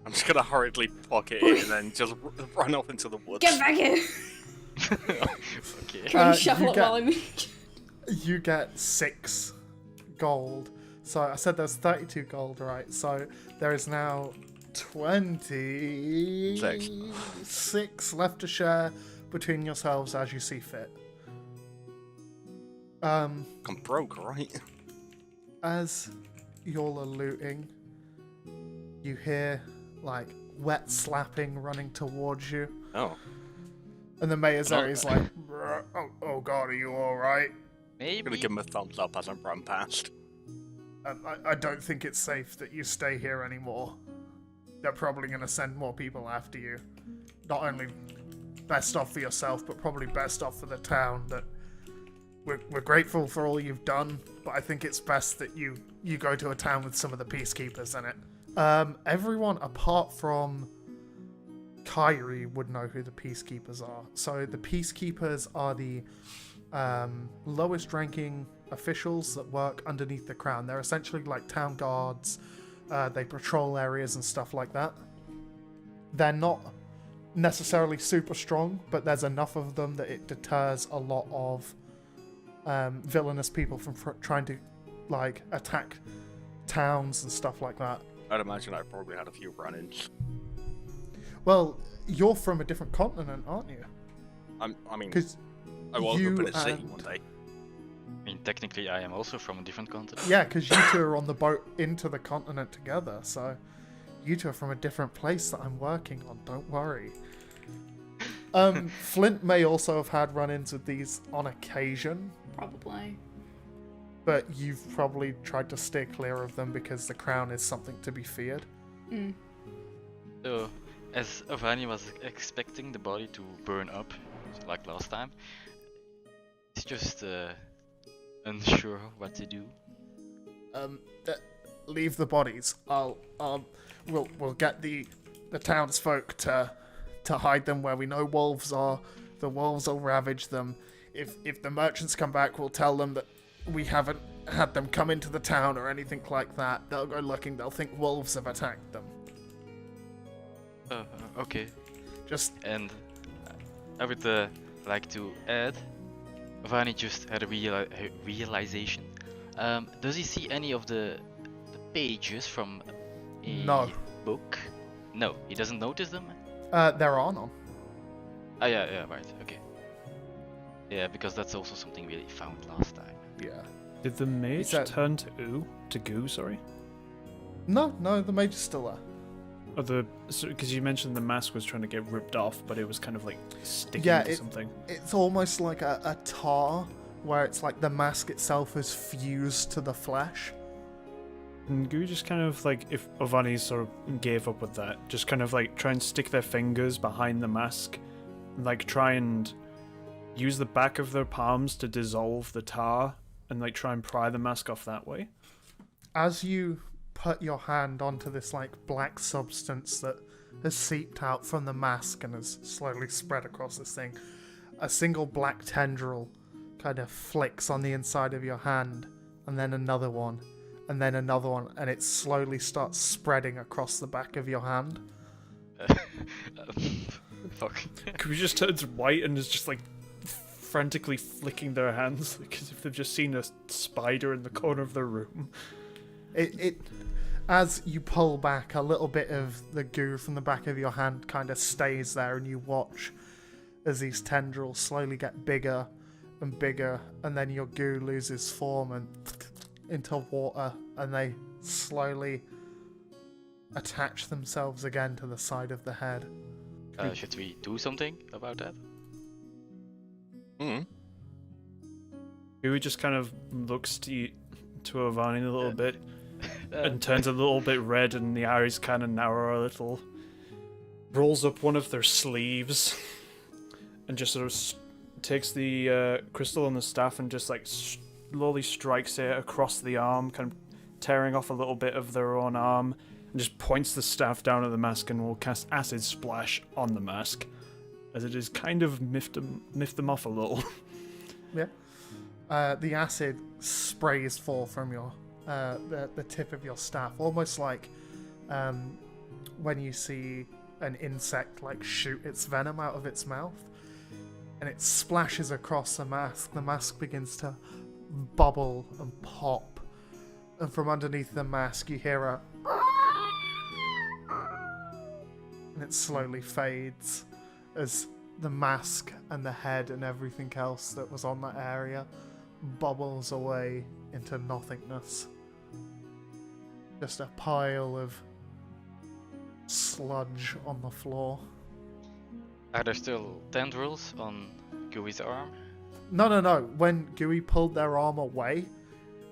I'm just gonna hurriedly pocket it and then just run off into the woods. Get back here! Okay. Try and shuffle you it get- while I'm... You get 6 gold. So I said there's 32 gold, right? So there is now 26 left to share between yourselves as you see fit. I'm broke, right? As y'all are looting, you hear like wet slapping running towards you, Oh. and the mayor's there. He's like, "Oh God, are you all right?" I'm Maybe. gonna give him a thumbs up as I'm run past. I don't think it's safe that you stay here anymore. They're probably going to send more people after you. Not only best off for yourself, but probably best off for the town. That we're grateful for all you've done, but I think it's best that you go to a town with some of the peacekeepers in it. Everyone apart from Kyrie would know who the peacekeepers are. So the peacekeepers are the lowest ranking officials that work underneath the crown. They're essentially like town guards. They patrol areas and stuff like that. They're not necessarily super strong, but there's enough of them that it deters a lot of villainous people from trying to like attack towns and stuff like that. I'd imagine I probably had a few run-ins. Well, you're from a different continent, aren't you? I mean, Because I woke you up in a city and- one day. I mean, technically, I am also from a different continent. yeah, because you two are on the boat into the continent together, so you two are from a different place that I'm working on. Don't worry. Flint may also have had run-ins with these on occasion, Probably. but you've probably tried to steer clear of them because the crown is something to be feared. Mm. So, as Avani was expecting the body to burn up, like last time, he's just unsure what to do. Leave the bodies. We'll get the townsfolk to hide them where we know wolves are. The wolves will ravage them. If the merchants come back, we'll tell them that we haven't had them come into the town or anything like that. They'll go looking. They'll think wolves have attacked them. Okay. Just And I would like to add, Avani just had a realization. Does he see any of the pages from a No. book? No, he doesn't notice them? there are none. Ah, yeah, right, okay. Yeah, because that's also something we found last time. Yeah. Did the mage said- turn to goo? Sorry. No, the mage is still there. Or because you mentioned the mask was trying to get ripped off, but it was kind of like sticking Yeah, to something. It's almost like a tar, where it's like the mask itself is fused to the flesh. And Goo just kind of like, if Avani sort of gave up with that, just kind of like try and stick their fingers behind the mask, and like try and use the back of their palms to dissolve the tar, and like try and pry the mask off that way. As you put your hand onto this like black substance that has seeped out from the mask and has slowly spread across this thing, a single black tendril kind of flicks on the inside of your hand, and then another one, and then another one, and it slowly starts spreading across the back of your hand. Fuck. Goo just turns white and is just like frantically flicking their hands, because if they've just seen a spider in the corner of the room. It as you pull back, a little bit of the goo from the back of your hand kind of stays there, and you watch as these tendrils slowly get bigger and bigger, and then your goo loses form and into water, and they slowly attach themselves again to the side of the head. Should we do something about that? Hmm. Goo just kind of looks to Avani a little bit, and turns a little bit red, and the eyes kind of narrow a little. Rolls up one of their sleeves, and just sort of takes the crystal and the staff and just like slowly strikes it across the arm, kind of tearing off a little bit of their own arm, and just points the staff down at the mask and will cast Acid Splash on the mask, as it is kind of miffed them off a little. Yeah. The acid sprays fall from your the tip of your staff, almost like when you see an insect like shoot its venom out of its mouth, and it splashes across the mask. The mask begins to bubble and pop, and from underneath the mask you hear a it slowly fades as the mask and the head and everything else that was on that area bubbles away into nothingness. Just a pile of sludge on the floor. Are there still tendrils on Gooey's arm? No. When Gooey pulled their arm away,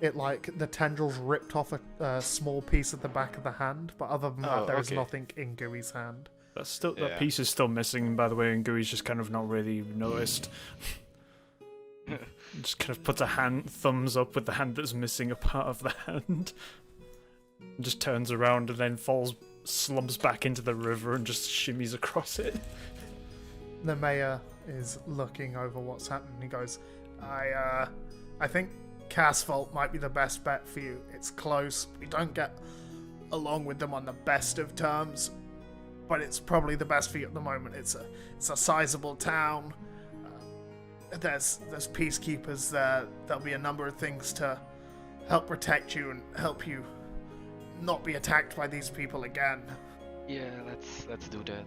it the tendrils ripped off a small piece of the back of the hand, but other than that, there is nothing in Gooey's hand. That piece is still missing, by the way, and Gooey's just kind of not really noticed. Just kind of puts a thumbs up with the hand that's missing a part of the hand. And just turns around and then slumps back into the river and just shimmies across it. The mayor is looking over what's happening. He goes, I think Casvault might be the best bet for you. It's close. We don't get along with them on the best of terms, but it's probably the best for you at the moment. It's a sizable town. There's peacekeepers there. There'll be a number of things to help protect you and help you not be attacked by these people again. Yeah, let's do that.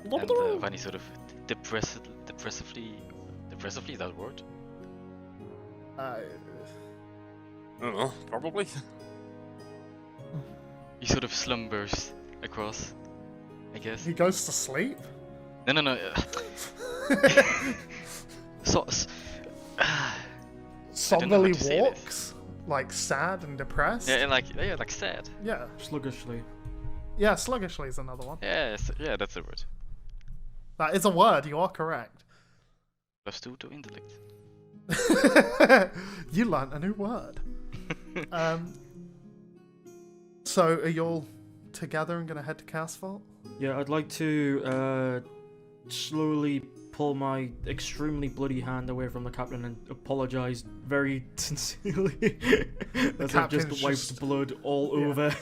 And Vanny sort of depressively, is that a word? I don't know, probably. He sort of slumbers across, I guess. He goes to sleep? No. Somberly walks? Like sad and depressed? Yeah, like sad. Yeah. Sluggishly. Yeah, sluggishly is another one. Yeah, that's a word. That is a word, you are correct. +2 to intellect. You learnt a new word. So, are you all together and going to head to Casvault? Yeah, I'd like to slowly pull my extremely bloody hand away from the captain and apologise very sincerely. As I've just wiped blood all over.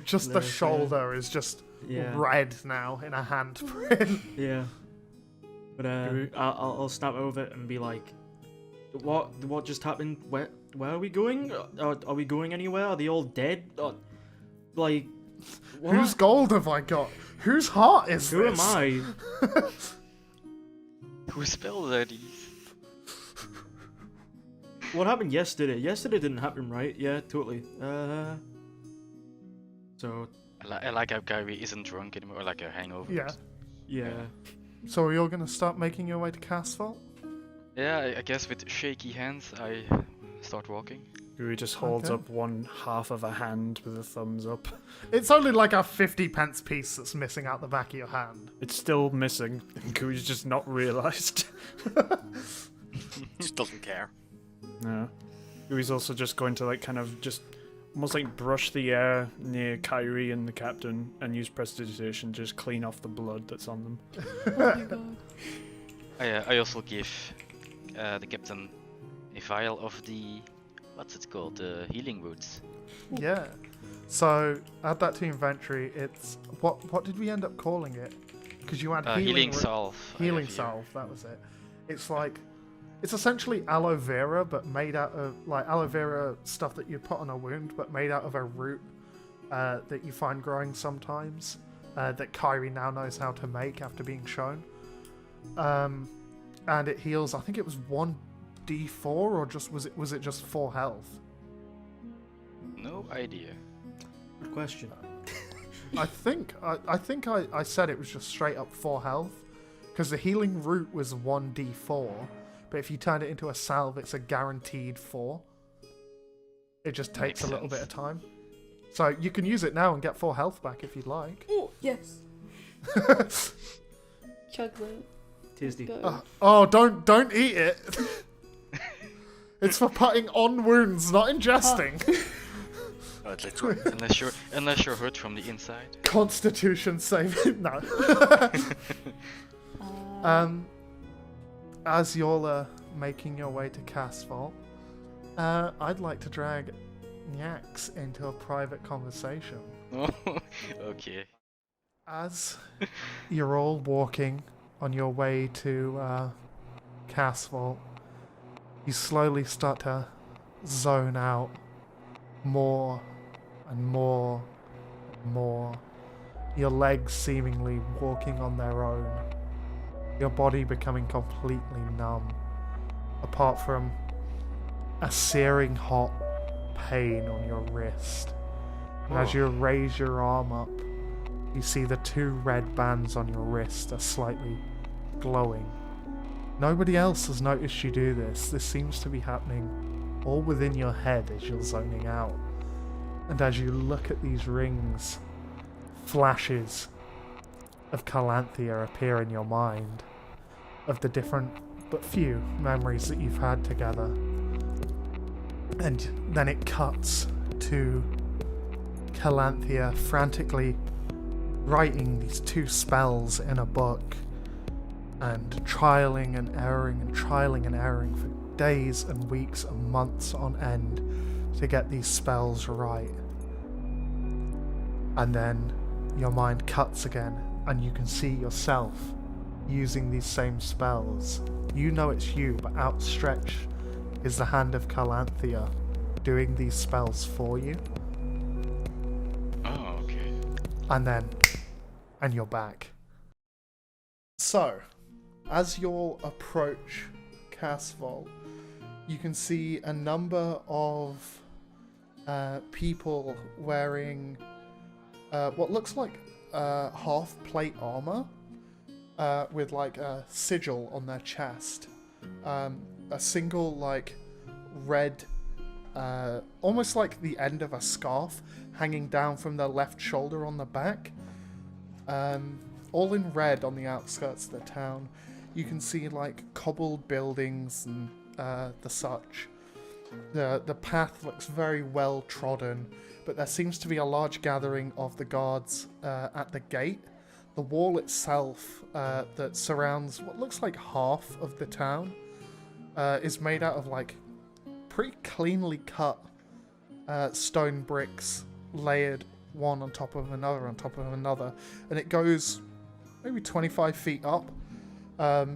Just the shoulder is just red now in a handprint. Yeah. But I'll snap over it and be like, what just happened? Where are we going? Are we going anywhere? Are they all dead? Like, what? Whose gold have I got? Whose heart is Who this? am I? Whose spells are these? What happened yesterday? Yesterday didn't happen, right? Yeah, totally. So... I like how Kyrie isn't drunk anymore, like a hangover. Yeah. So are you all going to start making your way to Casvault? Yeah, I guess with shaky hands, I start walking. Gooey just holds up one half of a hand with a thumbs up. It's only like a 50 pence piece that's missing out the back of your hand. It's still missing. Gooey's just not realised. Just doesn't care. No. Gooey's also just going to kind of just almost brush the air near Kyrie and the captain and use prestidigitation to just clean off the blood that's on them. Oh my god. I also give the captain a vial of the... what's it called? The healing roots. Yeah. So add that to inventory. It's what did we end up calling it? Because you had healing salve. Healing salve. That was it. It's essentially aloe vera, but made out of aloe vera stuff that you put on a wound, but made out of a root that you find growing sometimes. That Kyrie now knows how to make after being shown. And it heals. I think it was 1d4, or just was it just 4 health? No idea. Good question. I think I said it was just straight up 4 health, because the healing root was 1d4, but if you turn it into a salve, it's a guaranteed 4. It just takes a little bit of time. So you can use it now and get 4 health back if you'd like. Oh, yes. Chocolate. Tasty. Don't eat it. It's for putting on wounds, not ingesting. Unless you're hurt from the inside. Constitution saving. No. As you're making your way to Casvault, I'd like to drag Nyax into a private conversation. Okay. As you're all walking on your way to Casvault, you slowly start to zone out more and more and more. your legs seemingly walking on their own, your body becoming completely numb, apart from a searing hot pain on your wrist. And as you raise your arm up, you see the 2 red bands on your wrist are slightly glowing. Nobody else has noticed you do this. This seems to be happening all within your head as you're zoning out. And as you look at these rings, flashes of Calanthea appear in your mind, of the different but few memories that you've had together. And then it cuts to Calanthea frantically writing these 2 spells in a book, and trialing and erroring for days and weeks and months on end to get these spells right. And then your mind cuts again, and you can see yourself using these same spells. You know it's you, but outstretched is the hand of Calanthea doing these spells for you. Oh, okay. And you're back. So, as you approach Casval, you can see a number of people wearing what looks like half plate armor with like a sigil on their chest. A single like red, almost like the end of a scarf hanging down from their left shoulder on the back. All in red on the outskirts of the town. You can see like cobbled buildings and the such. The path looks very well trodden, but there seems to be a large gathering of the guards at the gate. The wall itself that surrounds what looks like half of the town is made out of like pretty cleanly cut stone bricks layered one on top of another, and it goes maybe 25 feet up.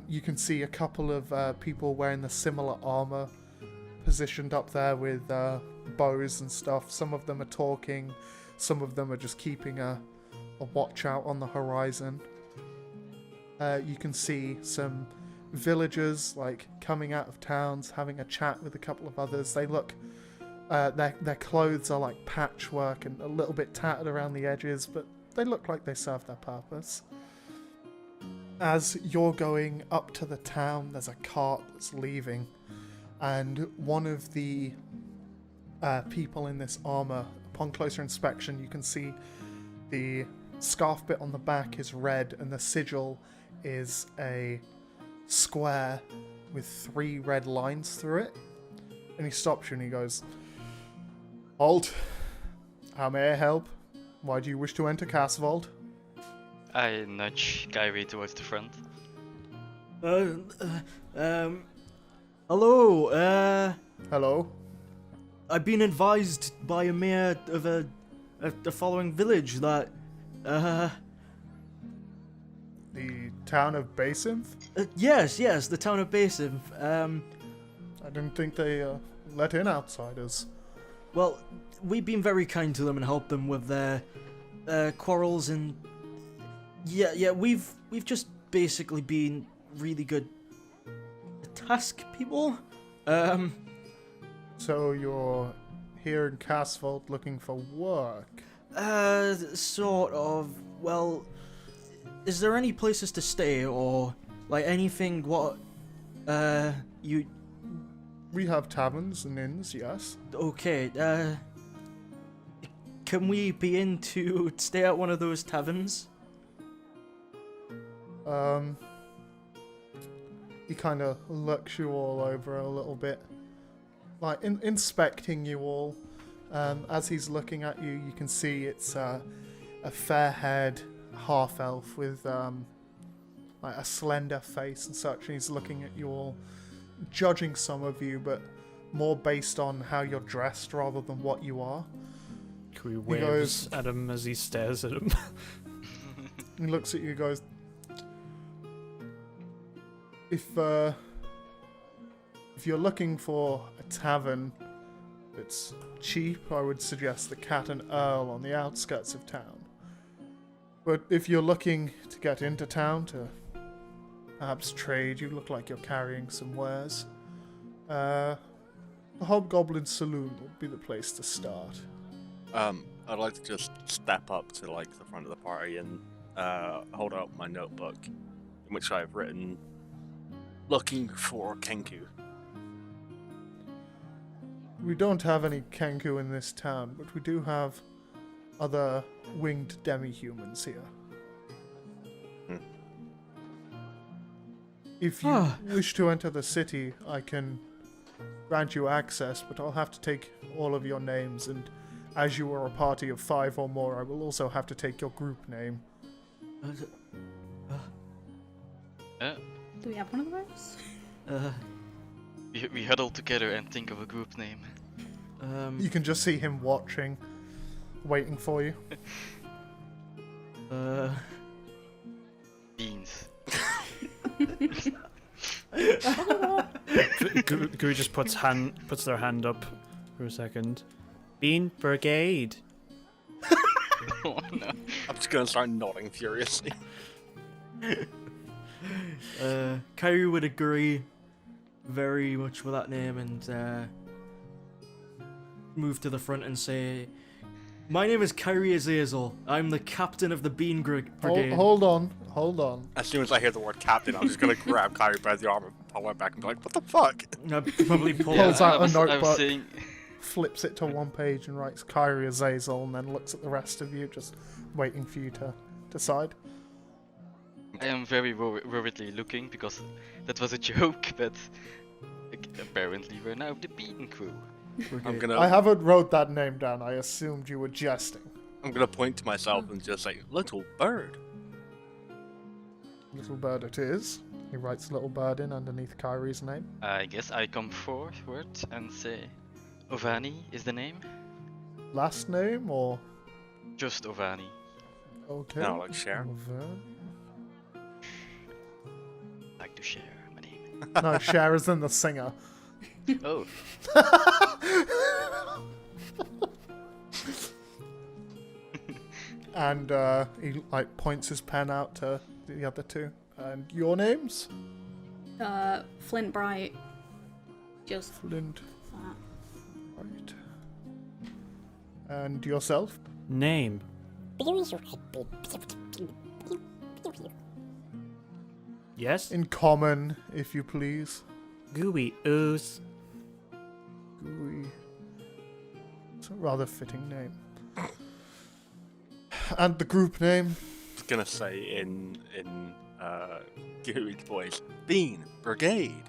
You can see a couple of people wearing the similar armor positioned up there with bows and stuff. Some of them are talking, some of them are just keeping a watch out on the horizon. You can see some villagers like coming out of towns, having a chat with a couple of others. They look, their clothes are like patchwork and a little bit tattered around the edges, but they look like they serve their purpose. As you're going up to the town, there's a cart that's leaving, and one of the people in this armor, upon closer inspection, you can see the scarf bit on the back is red, and the sigil is a square with 3 red lines through it. And he stops you and he goes, "Halt! How may I help? Why do you wish to enter Castle? I nudge Kyrie towards the front. Hello, Hello? I've been advised by a mayor of the following village that, The town of Bansinf? yes, the town of Bansinf, I didn't think they let in outsiders. well, we've been very kind to them and helped them with their quarrels, and we've just basically been really good task people. So you're here in Castle looking for work? Sort of. Well, is there any places to stay or like anything? What you? We have taverns and inns, yes. Okay. Can we be in to stay at one of those taverns? He kind of looks you all over a little bit, like inspecting you all. As he's looking at you, you can see it's a fair-haired half-elf with like a slender face and such, and he's looking at you all, judging some of you, but more based on how you're dressed rather than what you are. He waves at him as he stares at him. He looks at you and goes, If you're looking for a tavern that's cheap, I would suggest the Cat and Earl on the outskirts of town. But if you're looking to get into town to perhaps trade, you look like you're carrying some wares. The Hobgoblin Saloon would be the place to start. I'd like to just step up to like the front of the party and hold out my notebook, in which I have written, "Looking for Kenku." We don't have any Kenku in this town, but we do have other winged demi-humans here. If you wish to enter the city, I can grant you access, but I'll have to take all of your names, and as you are a party of 5 or more, I will also have to take your group name. Do we have one of those? We huddle together and think of a group name. You can just see him watching, waiting for you. Beans. Goo just puts their hand up for a second. Bean Brigade. Oh no. I'm just gonna start nodding furiously. Kyrie would agree very much with that name and move to the front and say, "My name is Kyrie Azazel. I'm the captain of the Bean Brigade." Hold on. As soon as I hear the word captain, I'm just gonna grab Kyrie by the arm and pull him back and be like, "What the fuck?" I probably pull Pulls out a I was notebook, saying, flips it to one page and writes Kyrie Azazel, and then looks at the rest of you, just waiting for you to decide. I am very worriedly looking because that was a joke, but apparently we're now the Bean Crew. I'm gonna. I haven't wrote that name down. I assumed you were jesting. I'm gonna point to myself and just say, "Little bird." Little bird it is. He writes little bird in underneath Kyrie's name. I guess I come forward and say, Ovani is the name? Last name or Just Ovani. okay? No, like share. Like to share my name. No, Cher is in the singer. Oh, And he like points his pen out to the other two. And your names? Flint Bright. Just Flint. that. Right. And yourself? Name. Yes? In common, if you please. Gooey ooze. Gooey. It's a rather fitting name. And the group name? I was gonna say in Gooey's voice, Bean Brigade.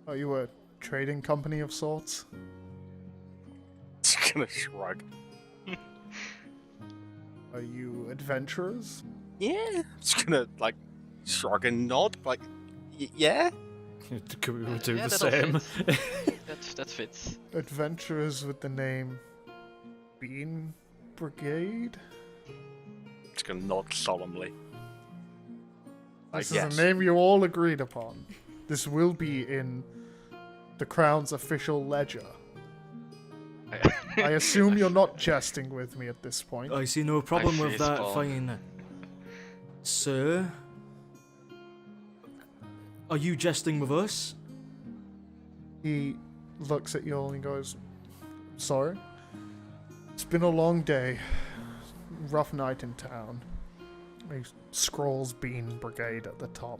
Are you a trading company of sorts? Just gonna shrug. Are you adventurers? Yeah. Just gonna like shrug and nod, like, yeah. Gooey would do yeah, the that'll same. fit. That fits. Adventurers with the name Bean Brigade? Just gonna nod solemnly. This Yes. is a name you all agreed upon. This will be in the Crown's official ledger. I assume you're not jesting with me at this point. I see no problem with that, facepalm. fine. Sir? Are you jesting with us? He looks at you all and goes, "Sorry. It's been a long day. Rough night in town." He scrawls Bean Brigade at the top.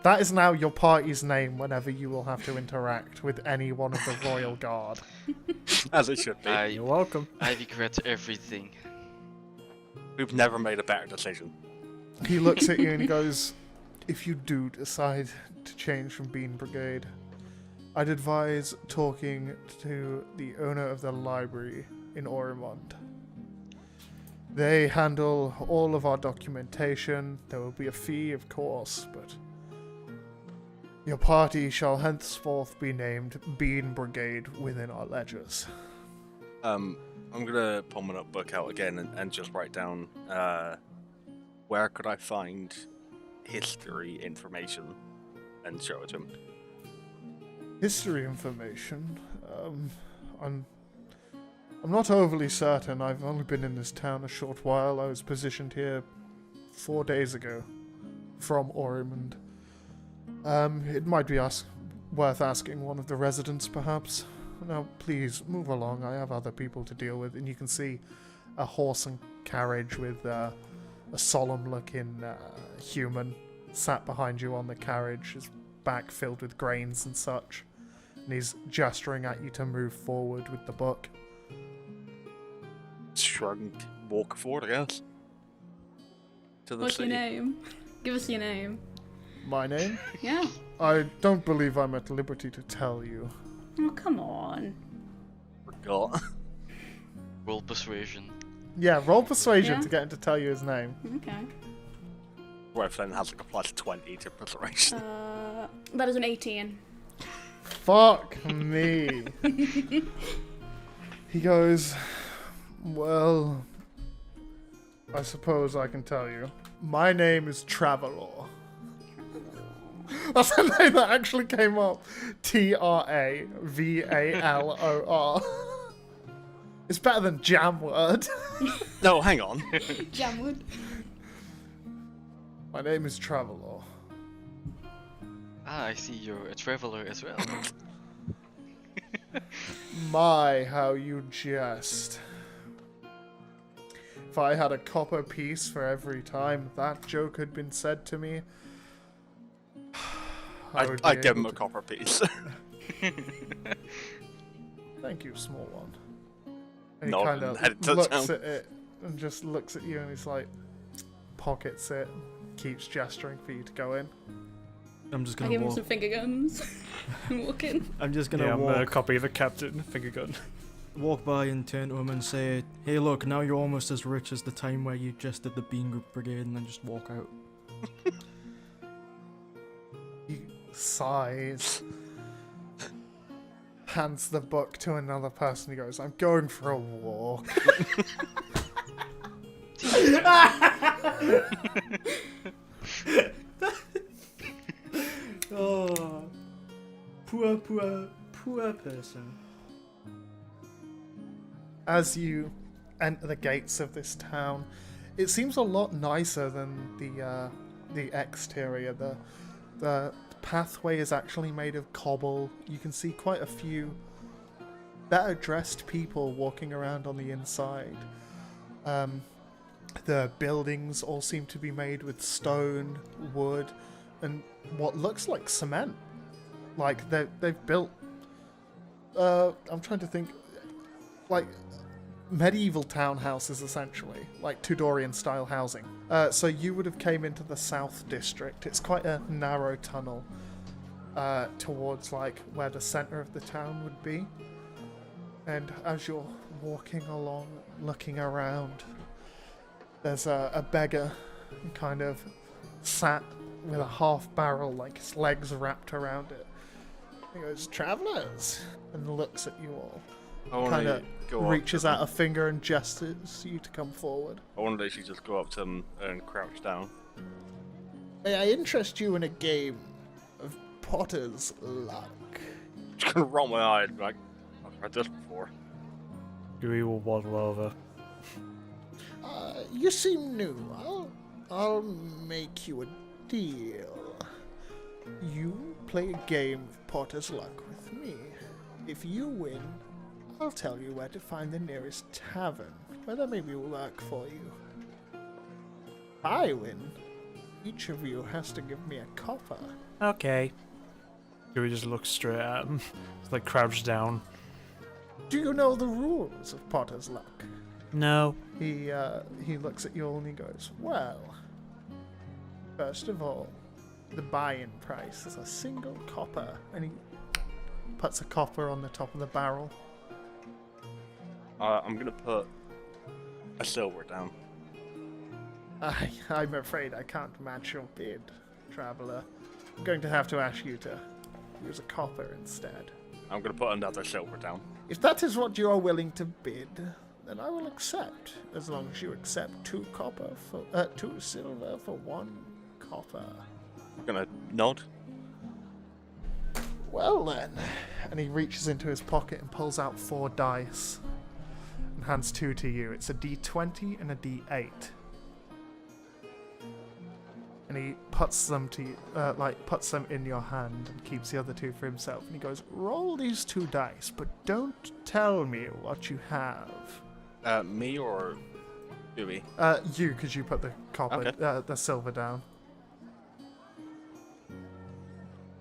That is now your party's name whenever you will have to interact with any one of the Royal Guard. As it should be. You're welcome. I regret everything. We've never made a better decision. He looks at you and he goes, "If you do decide to change from Bean Brigade, I'd advise talking to the owner of the library in Oremont. They handle all of our documentation. There will be a fee, of course, but your party shall henceforth be named Bean Brigade within our ledgers." I'm gonna pull my notebook out again and just write down where could I find history information and show it to him. History information. I'm not overly certain. I've only been in this town a short while. I was positioned here 4 days ago from Ormond. It might be worth asking one of the residents, perhaps. Now, please, move along. I have other people to deal with. And you can see a horse and carriage with a solemn-looking human sat behind you on the carriage, his back filled with grains and such. And he's gesturing at you to move forward with the book. Shrug and walk forward, I guess. To the What's city. your name? Give us your name. My name? Yeah. I don't believe I'm at liberty to tell you. Oh, come on. Forgot. Roll persuasion. Yeah, roll persuasion Yeah. to get him to tell you his name. Okay. Flynn has like a plus 20 to persuasion. That is an 18. Fuck me. He goes, well, I suppose I can tell you. My name is Travelor. That's the name that actually came up. Travalor. It's better than Jamword. No, hang on. Jamwood. My name is Travelor. Ah, I see you're a traveler as well. My, how you jest. If I had a copper piece for every time that joke had been said to me, would I'd be give able him a to- copper piece. Thank you, small one. And he Nod kind and of head to looks town. at it and just looks at you and he's like, pockets it, keeps gesturing for you to go in. I'm just I gonna give him walk. some finger guns. and walk in. I'm just Yeah, gonna I'm a walk, copy of the captain. Finger gun. walk by and turn to him and say, "Hey, look, now you're almost as rich as the time where you just did the Bean Brigade," and then just walk out. He sighs, hands the book to another person. He goes, I'm going for a walk. Oh, poor person. As you enter the gates of this town, it seems a lot nicer than the exterior. The pathway is actually made of cobble. You can see quite a few better dressed people walking around on the inside. The buildings all seem to be made with stone, wood, and what looks like cement. Like they've built. I'm trying to think. Like medieval townhouses, essentially, like Tudorian style housing. So you would have came into the South District. It's quite a narrow tunnel towards like where the center of the town would be. And as you're walking along, looking around, there's a beggar kind of sat with a half barrel, like his legs wrapped around it. He goes, "Travelers," and looks at you all. I want Kind to of go up reaches to out a finger and gestures you to come forward. I want to actually just go up to him and crouch down. May I interest you in a game of Potter's Luck? Just gonna roll my eye and like, I've heard this before. Dewey will waddle over. You seem new. I'll make you a deal. You play a game of Potter's Luck with me. If you win, I'll tell you where to find the nearest tavern, where there may be work for you. If I win, each of you has to give me a copper. Okay. Dewey just looks straight at him. He's like crouched down. Do you know the rules of Potter's Luck? No. He looks at you all and he goes, well, first of all, the buy-in price is a single copper. And he puts a copper on the top of the barrel. I'm gonna put a silver down. I'm afraid I can't match your bid, traveler. I'm going to have to ask you to use a copper instead. I'm gonna put another silver down. If that is what you are willing to bid, then I will accept, as long as you accept 2 silver for 1 copper. I'm gonna nod. Well then, and he reaches into his pocket and pulls out 4 dice. and hands 2 to you. It's a D20 and a D8. And he puts them to you, puts them in your hand and keeps the other 2 for himself. And he goes, roll these 2 dice, but don't tell me what you have. Me or Dewey? You, because you put the copper, the silver down.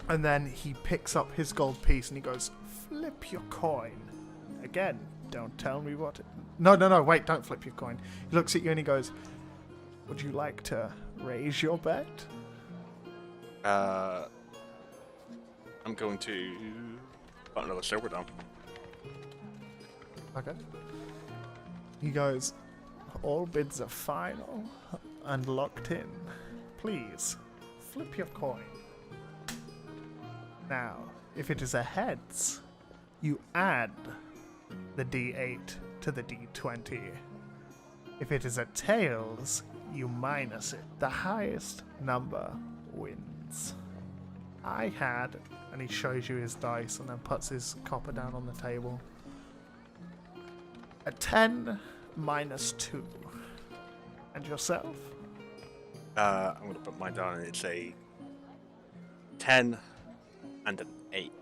And then he picks up his gold piece and he goes, flip your coin. Again, don't tell me what... No, wait, don't flip your coin. He looks at you and he goes, would you like to raise your bet? I'm going to put another silver down. Okay. He goes, all bids are final and locked in. Please, flip your coin. Now, if it is a heads, you add the D8 to the D20. If it is a tails, you minus it. The highest number wins. I had, and he shows you his dice and then puts his copper down on the table. A 10 minus 2. And yourself? I'm going to put mine down and it's a 10 and an 8.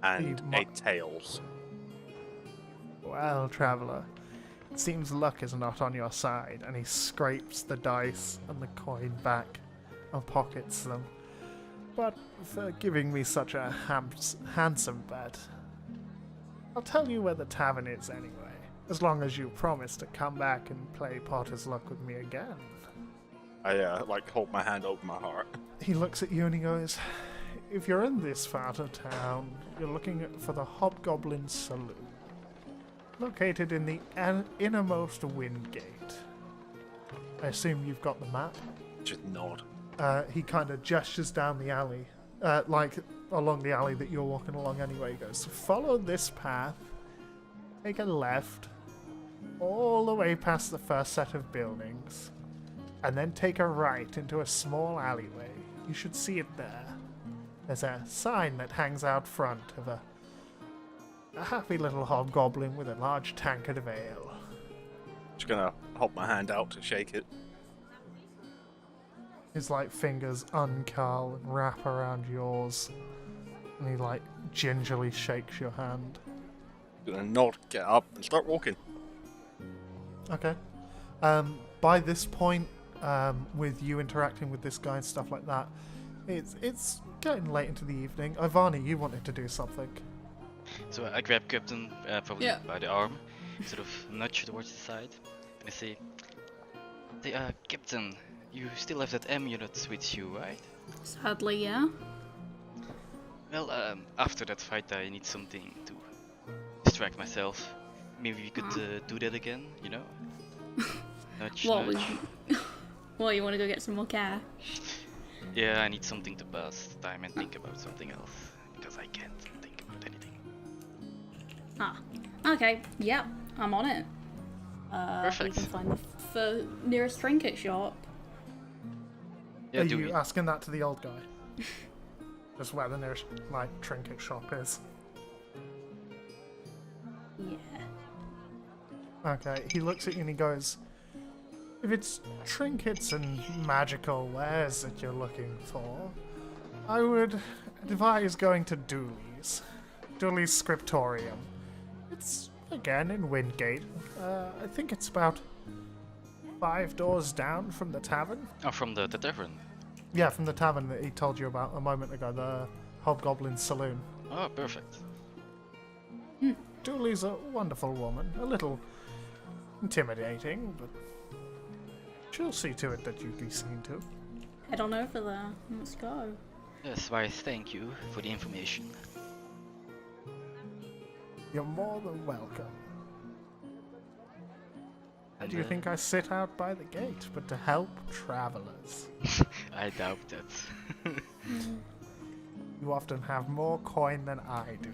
And 8 tails. Well, traveller, it seems luck is not on your side, and he scrapes the dice and the coin back and pockets them. But for giving me such a handsome bet, I'll tell you where the tavern is anyway, as long as you promise to come back and play Potter's Luck with me again. I hold my hand over my heart. He looks at you and he goes, if you're in this part of town, you're looking for the Hobgoblin Saloon, located in the innermost wind gate. I assume you've got the map? Just nod. He kind of gestures down the alley, along the alley that you're walking along anyway. He goes, follow this path, take a left, all the way past the first set of buildings, and then take a right into a small alleyway. You should see it there. There's a sign that hangs out front of a happy little hobgoblin with a large tankard of ale. Just gonna hold my hand out to shake it. His fingers uncurl and wrap around yours, and he gingerly shakes your hand. Gonna nod, get up, and start walking. Okay. By this point, with you interacting with this guy and stuff like that, it's getting late into the evening. Ivani, you wanted to do something. So I grab Captain probably by the arm, sort of nudge towards the side, and I say, Captain, you still have that amulet with you, right? Sadly, yeah. Well, after that fight I need something to distract myself. Maybe we could do that again, you know? Nudge, nudge. What, you want to go get some more cash? Yeah, I need something to pass the time and think about something else, because I can't think about anything. Ah, okay, yep, I'm on it. Perfect. We can find the nearest trinket shop. Yeah, Are do you we? asking that to the old guy? Just where the nearest trinket shop is. Yeah. Okay, he looks at you and he goes, if it's trinkets and magical wares that you're looking for, I would advise going to Dooley's. Dooley's Scriptorium. It's, again, in Windgate. I think it's about 5 doors down from the tavern. Oh, from the tavern. Yeah, from the tavern that he told you about a moment ago, the Hobgoblin Saloon. Oh, perfect. Dooley's a wonderful woman, a little intimidating, but she'll see to it that you be seen to. Head on over there. Let's go. Yes, why thank you for the information. You're more than welcome. And, Do you think I sit out by the gate, but to help travelers? I doubt that. You often have more coin than I do.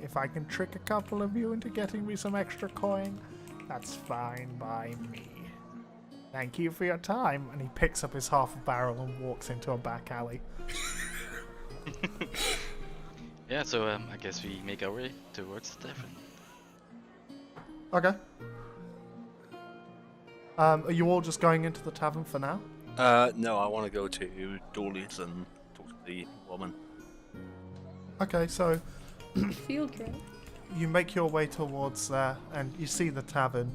If I can trick a couple of you into getting me some extra coin, that's fine by me. Thank you for your time. And he picks up his half barrel and walks into a back alley. Yeah, so I guess we make our way towards the tavern. Okay. Are you all just going into the tavern for now? No, I want to go to Dooley's and talk to the woman. Okay, so Field trip. you make your way towards there, and you see the tavern.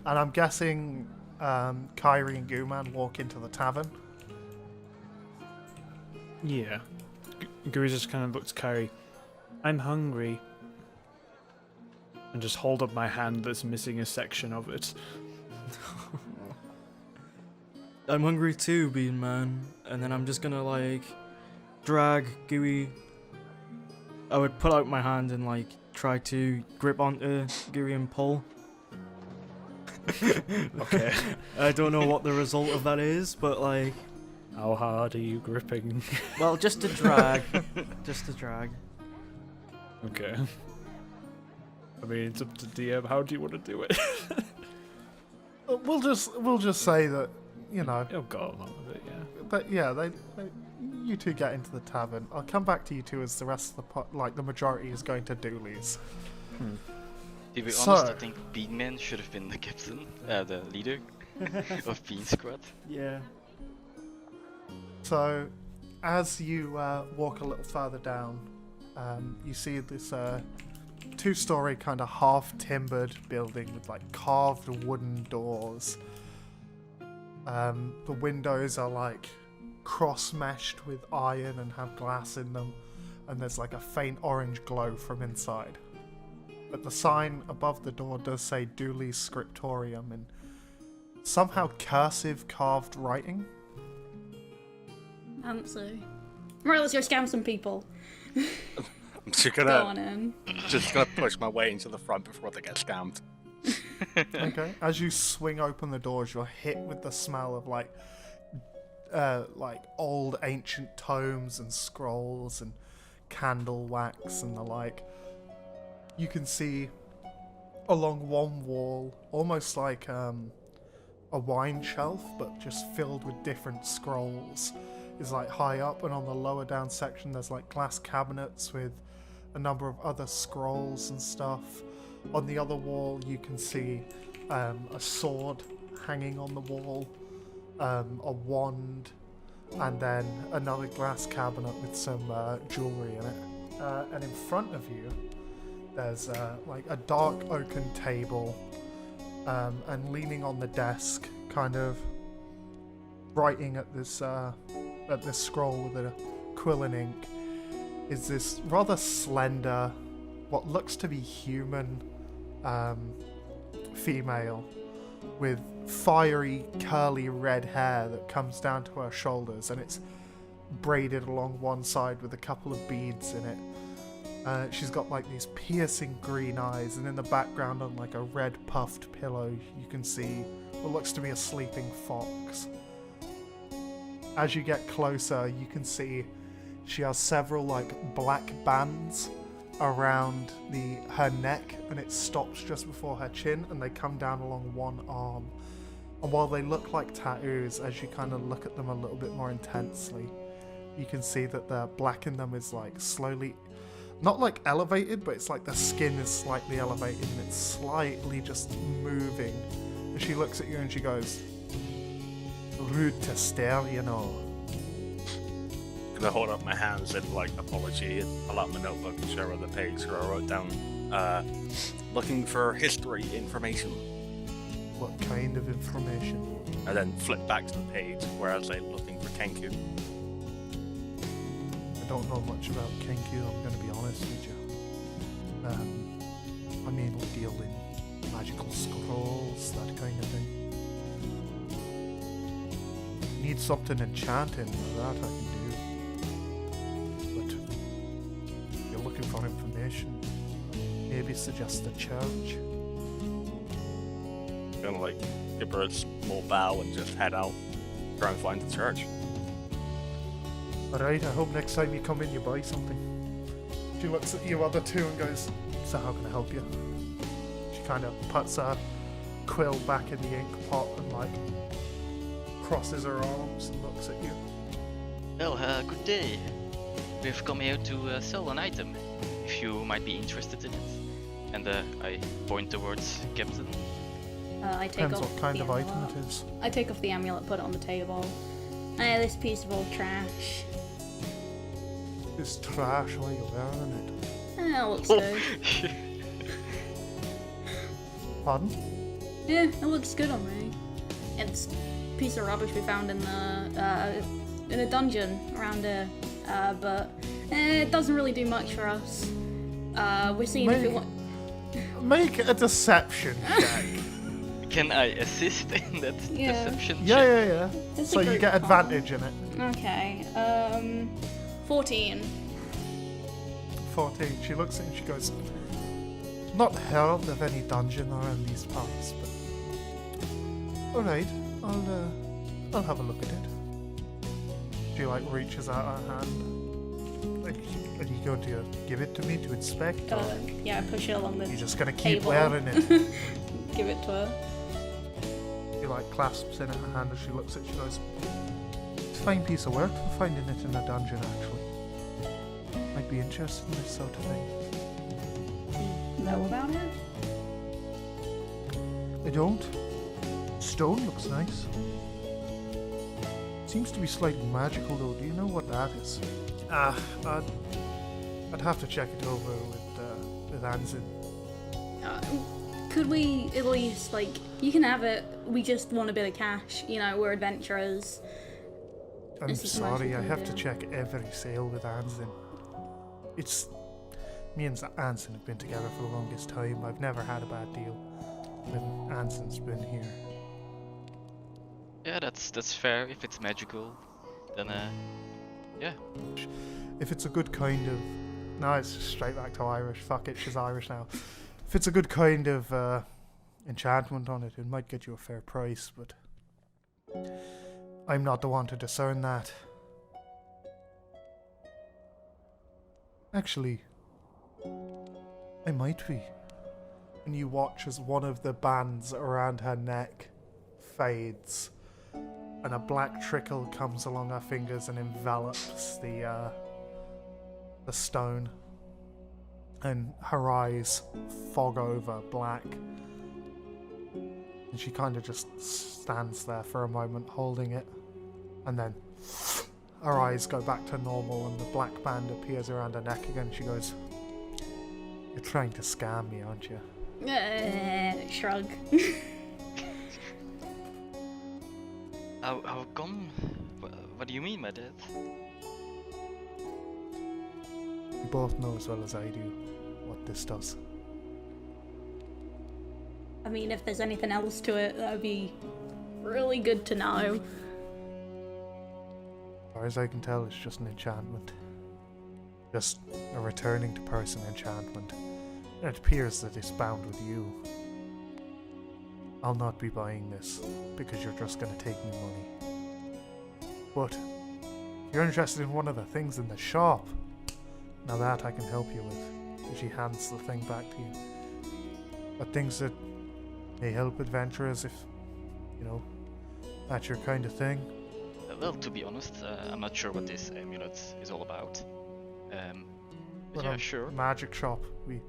And I'm guessing Kyrie and Gooman walk into the tavern. Yeah. Guru just kind of looks at Kyrie. I'm hungry. And just hold up my hand that's missing a section of it. I'm hungry too, Bean Man. And then I'm just gonna like drag Gooey. I would put out my hand and like try to grip onto Gooey and pull. Okay. I don't know what the result of that is, but like, How hard are you gripping? well, just to drag, just to drag. Okay. I mean, it's up to DM. How do you want to do it? We'll just say that, you know, It'll go along with it, yeah. that they you two get into the tavern. I'll come back to you two as the rest of the the majority is going to Dooley's. To be So- honest, I think Beanman should have been the captain, the leader of Bean Squad. Yeah. So, as you walk a little further down, you see this two-story kind of half-timbered building with like carved wooden doors. The windows are like cross-meshed with iron and have glass in them, and there's like a faint orange glow from inside. But the sign above the door does say Dooley's Scriptorium in somehow cursive carved writing. Fancy. Right, let's go scam some people. I'm just Go on gonna in. push my way into the front before they get scammed. Okay. As you swing open the doors, you're hit with the smell of like old ancient tomes and scrolls and candle wax and the like. You can see along one wall, almost like a wine shelf, but just filled with different scrolls, is like high up, and on the lower down section there's like glass cabinets with a number of other scrolls and stuff. On the other wall you can see a sword hanging on the wall, a wand, and then another glass cabinet with some jewellery in it. And in front of you there's like a dark oaken table, and leaning on the desk, kind of writing at this scroll with a quill and ink, is this rather slender, what looks to be human, female with fiery curly red hair that comes down to her shoulders, and it's braided along one side with a couple of beads in it. She's got like these piercing green eyes, and in the background on like a red puffed pillow you can see what looks to be a sleeping fox. As you get closer you can see she has several like black bands around her neck, and it stops just before her chin, and they come down along one arm. And while they look like tattoos, as you kind of look at them a little bit more intensely, you can see that the black in them is like slowly, not like elevated, but it's like the skin is slightly elevated and it's slightly just moving. And she looks at you and she goes, "Rude to stare, you know." Gonna hold up my hands in like apology and pull out my notebook and show her the page where I wrote down looking for history information, "What kind of information?" and then flip back to the page where I was like looking for Kenku. I don't know much about Kenku, I'm going to be honest with you. I mainly deal in magical scrolls, that kind of thing. Need something enchanting, that I can do. But if you're looking for information, maybe suggest the church. Gonna like give her a small bow and just head out, try and find the church. Alright, I hope next time you come in you buy something. She looks at you other two and goes, "So how can I help you?" She kind of puts her quill back in the ink pot and like crosses her arms and looks at you. Well, good day. We've come here to sell an item, if you might be interested in it. And I point towards Captain. I take Depends off what kind the of item amulet. it is. I take off the amulet, put it on the table. This piece of old trash. It's trash while you're wearing it. It looks good. Pardon? Yeah, it looks good on me. It's a piece of rubbish we found in a dungeon around here, but it doesn't really do much for us. We're seeing if it Make a deception check. Can I assist in that Yeah. deception check? Yeah. It's So a you group get con. advantage in it. Okay. 14. 14. She looks at it and she goes, "Not heard of any dungeon around these parts, but alright, I'll have a look at it." She like reaches out her hand. Like, are you going to give it to me to inspect? Or Yeah, I push it along the you're just gonna keep table. wearing it? Give it to her. She like clasps it in her hand as she looks at it. She goes, "It's a fine piece of work for finding it in a dungeon, actually. Might be interested in this sort of thing." Know about it? I don't. Stone looks nice. Seems to be slightly magical though. Do you know what that is? I'd have to check it over with Anzin. Could we at least, like, you can have it, we just want a bit of cash, you know, we're adventurers. I'm This is what sorry, you I can have do. to check every sale with Anzin. It's me and Anzin have been together for the longest time. I've never had a bad deal when Anzin's been here. Yeah, that's fair. If it's magical, then yeah. If it's a good kind of... No, it's just straight back to Irish. Fuck it, she's Irish now. If it's a good kind of enchantment on it, it might get you a fair price, but I'm not the one to discern that. Actually, I might be. And you watch as one of the bands around her neck fades, and a black trickle comes along her fingers and envelops the stone, and her eyes fog over black, and she kind of just stands there for a moment holding it, and then her eyes go back to normal and the black band appears around her neck again. She goes, "You're trying to scam me, aren't you?" Shrug. How come? What do you mean by that? You both know as well as I do what this does. I mean, if there's anything else to it, that would be really good to know. As far as I can tell, it's just an enchantment. Just a returning to person enchantment. And it appears that it's bound with you. I'll not be buying this, because you're just going to take me money. But, if you're interested in one of the things in the shop, now that I can help you with. And she hands the thing back to you. But things that may help adventurers if, you know, that's your kind of thing. Well, to be honest, I'm not sure what this amulet is all about. But We're yeah, a sure. magic shop. We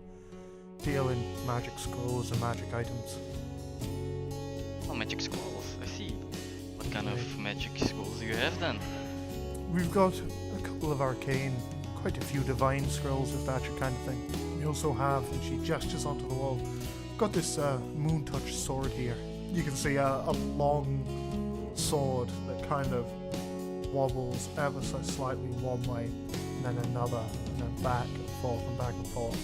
deal in magic scrolls and magic items. Oh, magic scrolls. I see. What kind of magic scrolls do you have then? We've got a couple of arcane, quite a few divine scrolls if that's your kind of thing. We also have, and she gestures onto the wall, got this moon touch sword here. You can see a long sword that kind of wobbles ever so slightly one way, and then another, and then back and forth and back and forth.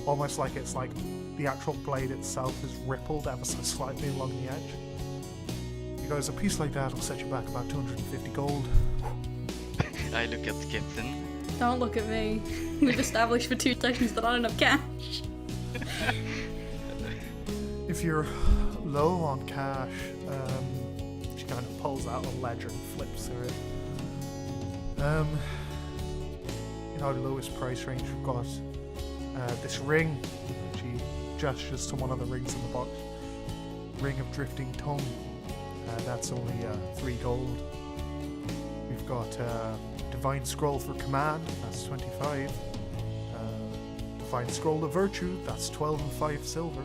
Almost like it's like the actual blade itself is rippled ever so slightly along the edge. He goes, "A piece like that will set you back about 250 gold. I look at Captain. Don't look at me. We've established for 2 sessions that I don't have cash. If you're low on cash," she kind of pulls out a ledger and flips through it. In our lowest price range, we've got this ring. She gestures to one of the rings in the box. Ring of Drifting Tongue. That's only 3 gold. We've got Divine Scroll for Command. That's 25. Fine Scroll of Virtue, that's 12 and 5 silver.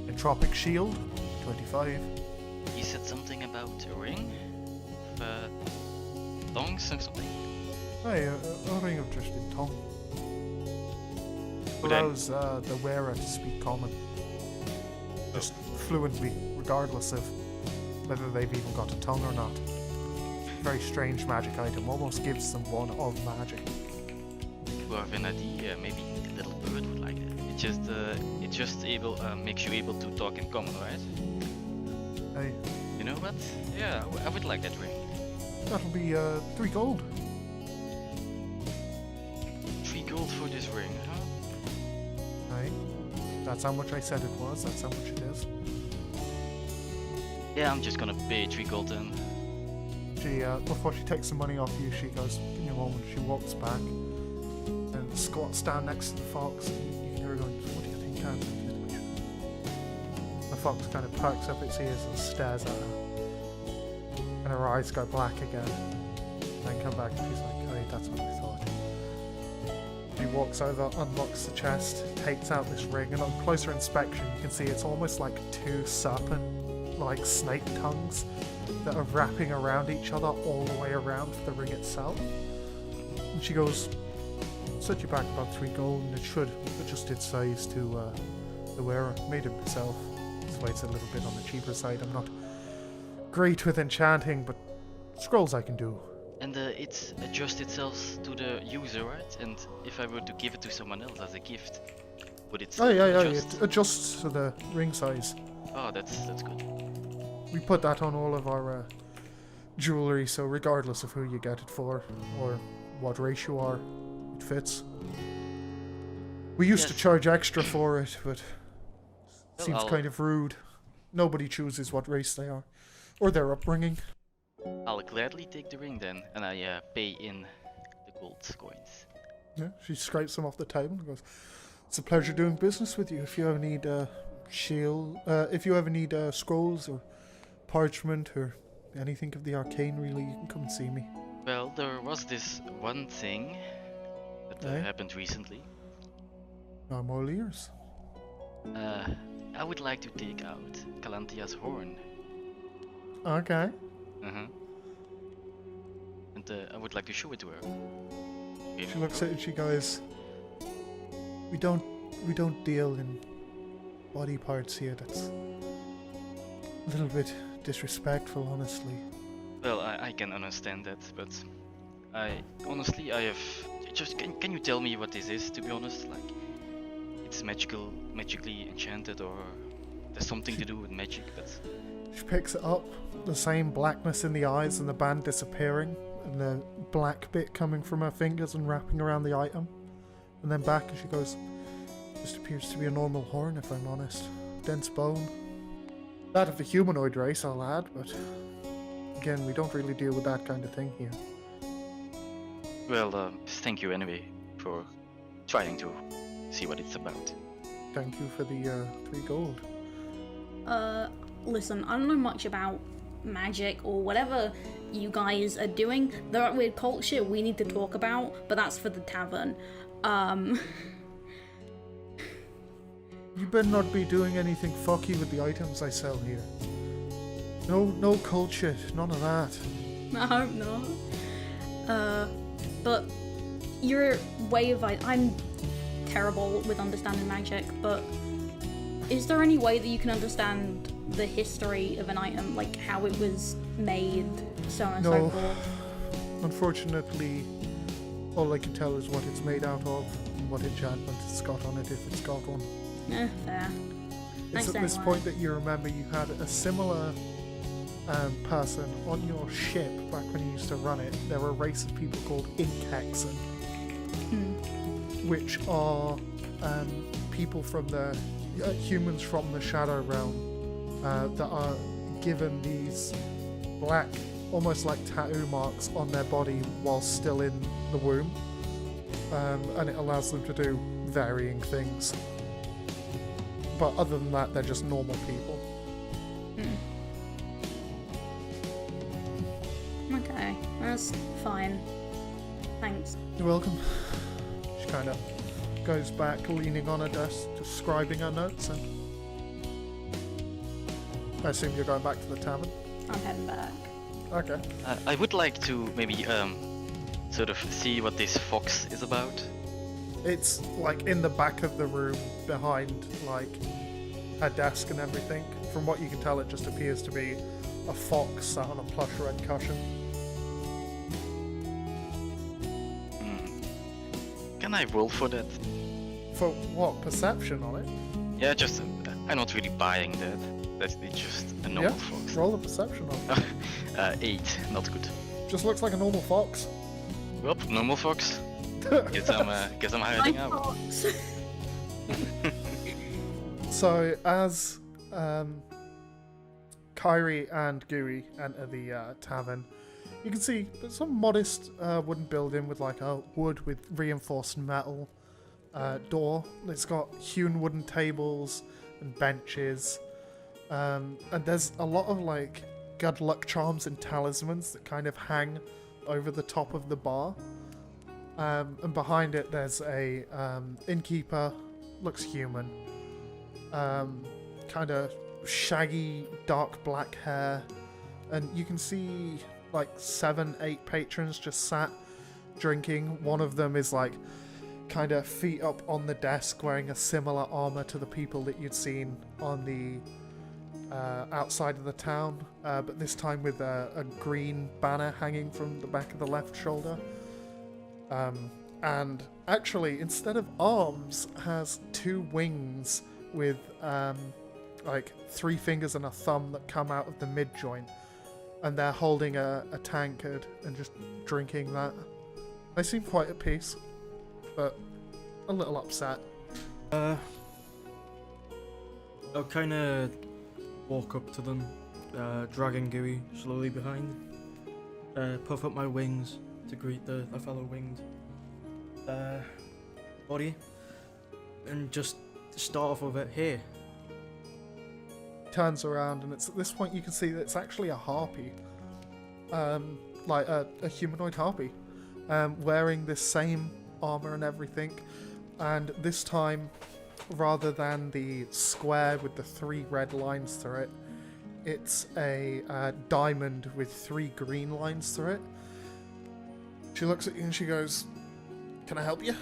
Entropic Shield, 25. You said something about a ring? Tongues or something? Hey, a ring of drifted tongue. Would I- Allows the wearer to speak common. Just fluently, regardless of whether they've even got a tongue or not. Very strange magic item, almost gives them one of magic. You have an idea, maybe a little bird would like it. It just makes you able to talk in common, right? Hey, You know what? Yeah, I would like that ring. that'll be 3 gold. 3 gold for this ring, huh? Hey, that's how much I said it was, that's how much it is. Yeah, I'm just gonna pay 3 gold then. She, before she takes the money off you, she goes, give me a moment, she walks back and squats down next to the fox, and you can hear her going, what do you think, Captain? The fox kind of perks up its ears and stares at her. And her eyes go black again. And then come back and she's like, oh, that's what I thought. She walks over, unlocks the chest, takes out this ring, and on closer inspection you can see it's almost like 2 serpent, like snake tongues that are wrapping around each other all the way around the ring itself. And she goes, set you back about 3 gold, and it should adjust its size to the wearer. Made it myself. This way it's a little bit on the cheaper side. I'm not great with enchanting, but scrolls I can do. And it adjusts itself to the user, right? And if I were to give it to someone else as a gift, would it Oh yeah, adjust? it adjusts to the ring size. Oh, that's good. We put that on all of our jewellery, so regardless of who you get it for, or what race you are, it fits. We used to Yes. charge extra for it, but Well, seems I'll- kind of rude. Nobody chooses what race they are, or their upbringing. I'll gladly take the ring then, and I pay in the gold coins. Yeah, she scrapes them off the table and goes, it's a pleasure doing business with you. If you ever need scrolls or parchment or anything of the arcane, really, you can come and see me. Well, there was this one thing that Eh? happened recently. I'm all ears. I would like to take out Calantia's horn. Okay. Uh-huh. And I would like to show it to her. Okay. She looks at it and she goes, we don't deal in body parts here. That's a little bit disrespectful, honestly. Well, I can understand that, but I have just can you tell me what this is, to be honest? Like, it's magically enchanted, or there's something to do with magic, but She picks it up, the same blackness in the eyes and the band disappearing, and the black bit coming from her fingers and wrapping around the item. And then back and she goes, just appears to be a normal horn, if I'm honest. Dense bone. That of the humanoid race, I'll add, but again, we don't really deal with that kind of thing here. well, thank you anyway for trying to see what it's about. Thank you for the 3 gold. Listen, I don't know much about magic or whatever you guys are doing. That weird cult shit we need to talk about, but that's for the tavern. You better not be doing anything fucky with the items I sell here. No cult shit, none of that. I hope not. But your way of I'm terrible with understanding magic, but is there any way that you can understand the history of an item, like how it was made, so on and No. so forth? Unfortunately, all I can tell is what it's made out of and what enchantment it's got on it, if it's got one. Fair. It's Thanks at this anyway. point that you remember you had a similar person on your ship back when you used to run it. There were a race of people called Inkexen, which are people from the humans from the Shadow Realm that are given these black, almost like tattoo marks on their body while still in the womb, and it allows them to do varying things. But other than that, they're just normal people. Okay, that's fine. Thanks. You're welcome. She kind of goes back, leaning on a desk, just scribing her notes. And I assume you're going back to the tavern. I'm heading back. Okay. I would like to maybe sort of see what this fox is about. It's like in the back of the room, behind like her desk and everything. From what you can tell, it just appears to be a fox sat on a plush red cushion. Can I roll for that? For what? Perception on it? Yeah, just I'm not really buying that. That's just a normal fox. Roll a perception on it. 8, not good. Just looks like a normal fox. Well, normal fox. Guess I'm hiding out. Fox. So as Kyrie and Gooey enter the tavern, you can see some modest wooden building with like a wood with reinforced metal door. It's got hewn wooden tables and benches, and there's a lot of like good luck charms and talismans that kind of hang over the top of the bar. And behind it there's a innkeeper, looks human, kind of shaggy dark black hair, and you can see like 7-8 patrons just sat drinking. One of them is like kind of feet up on the desk wearing a similar armor to the people that you'd seen on the outside of the town, but this time with a green banner hanging from the back of the left shoulder. And actually, instead of arms, has 2 wings with like 3 fingers and a thumb that come out of the mid joint, and they're holding a tankard and just drinking that. They seem quite at peace, but a little upset. I'll kind of walk up to them, dragging Gooey slowly behind, puff up my wings to greet the fellow winged body, and just start off with it. Here. Turns around, and it's at this point you can see that it's actually a harpy, like a humanoid harpy, wearing this same armor and everything, and this time, rather than the square with the 3 red lines through it, it's a diamond with 3 green lines through it. She looks at you and she goes, "Can I help you?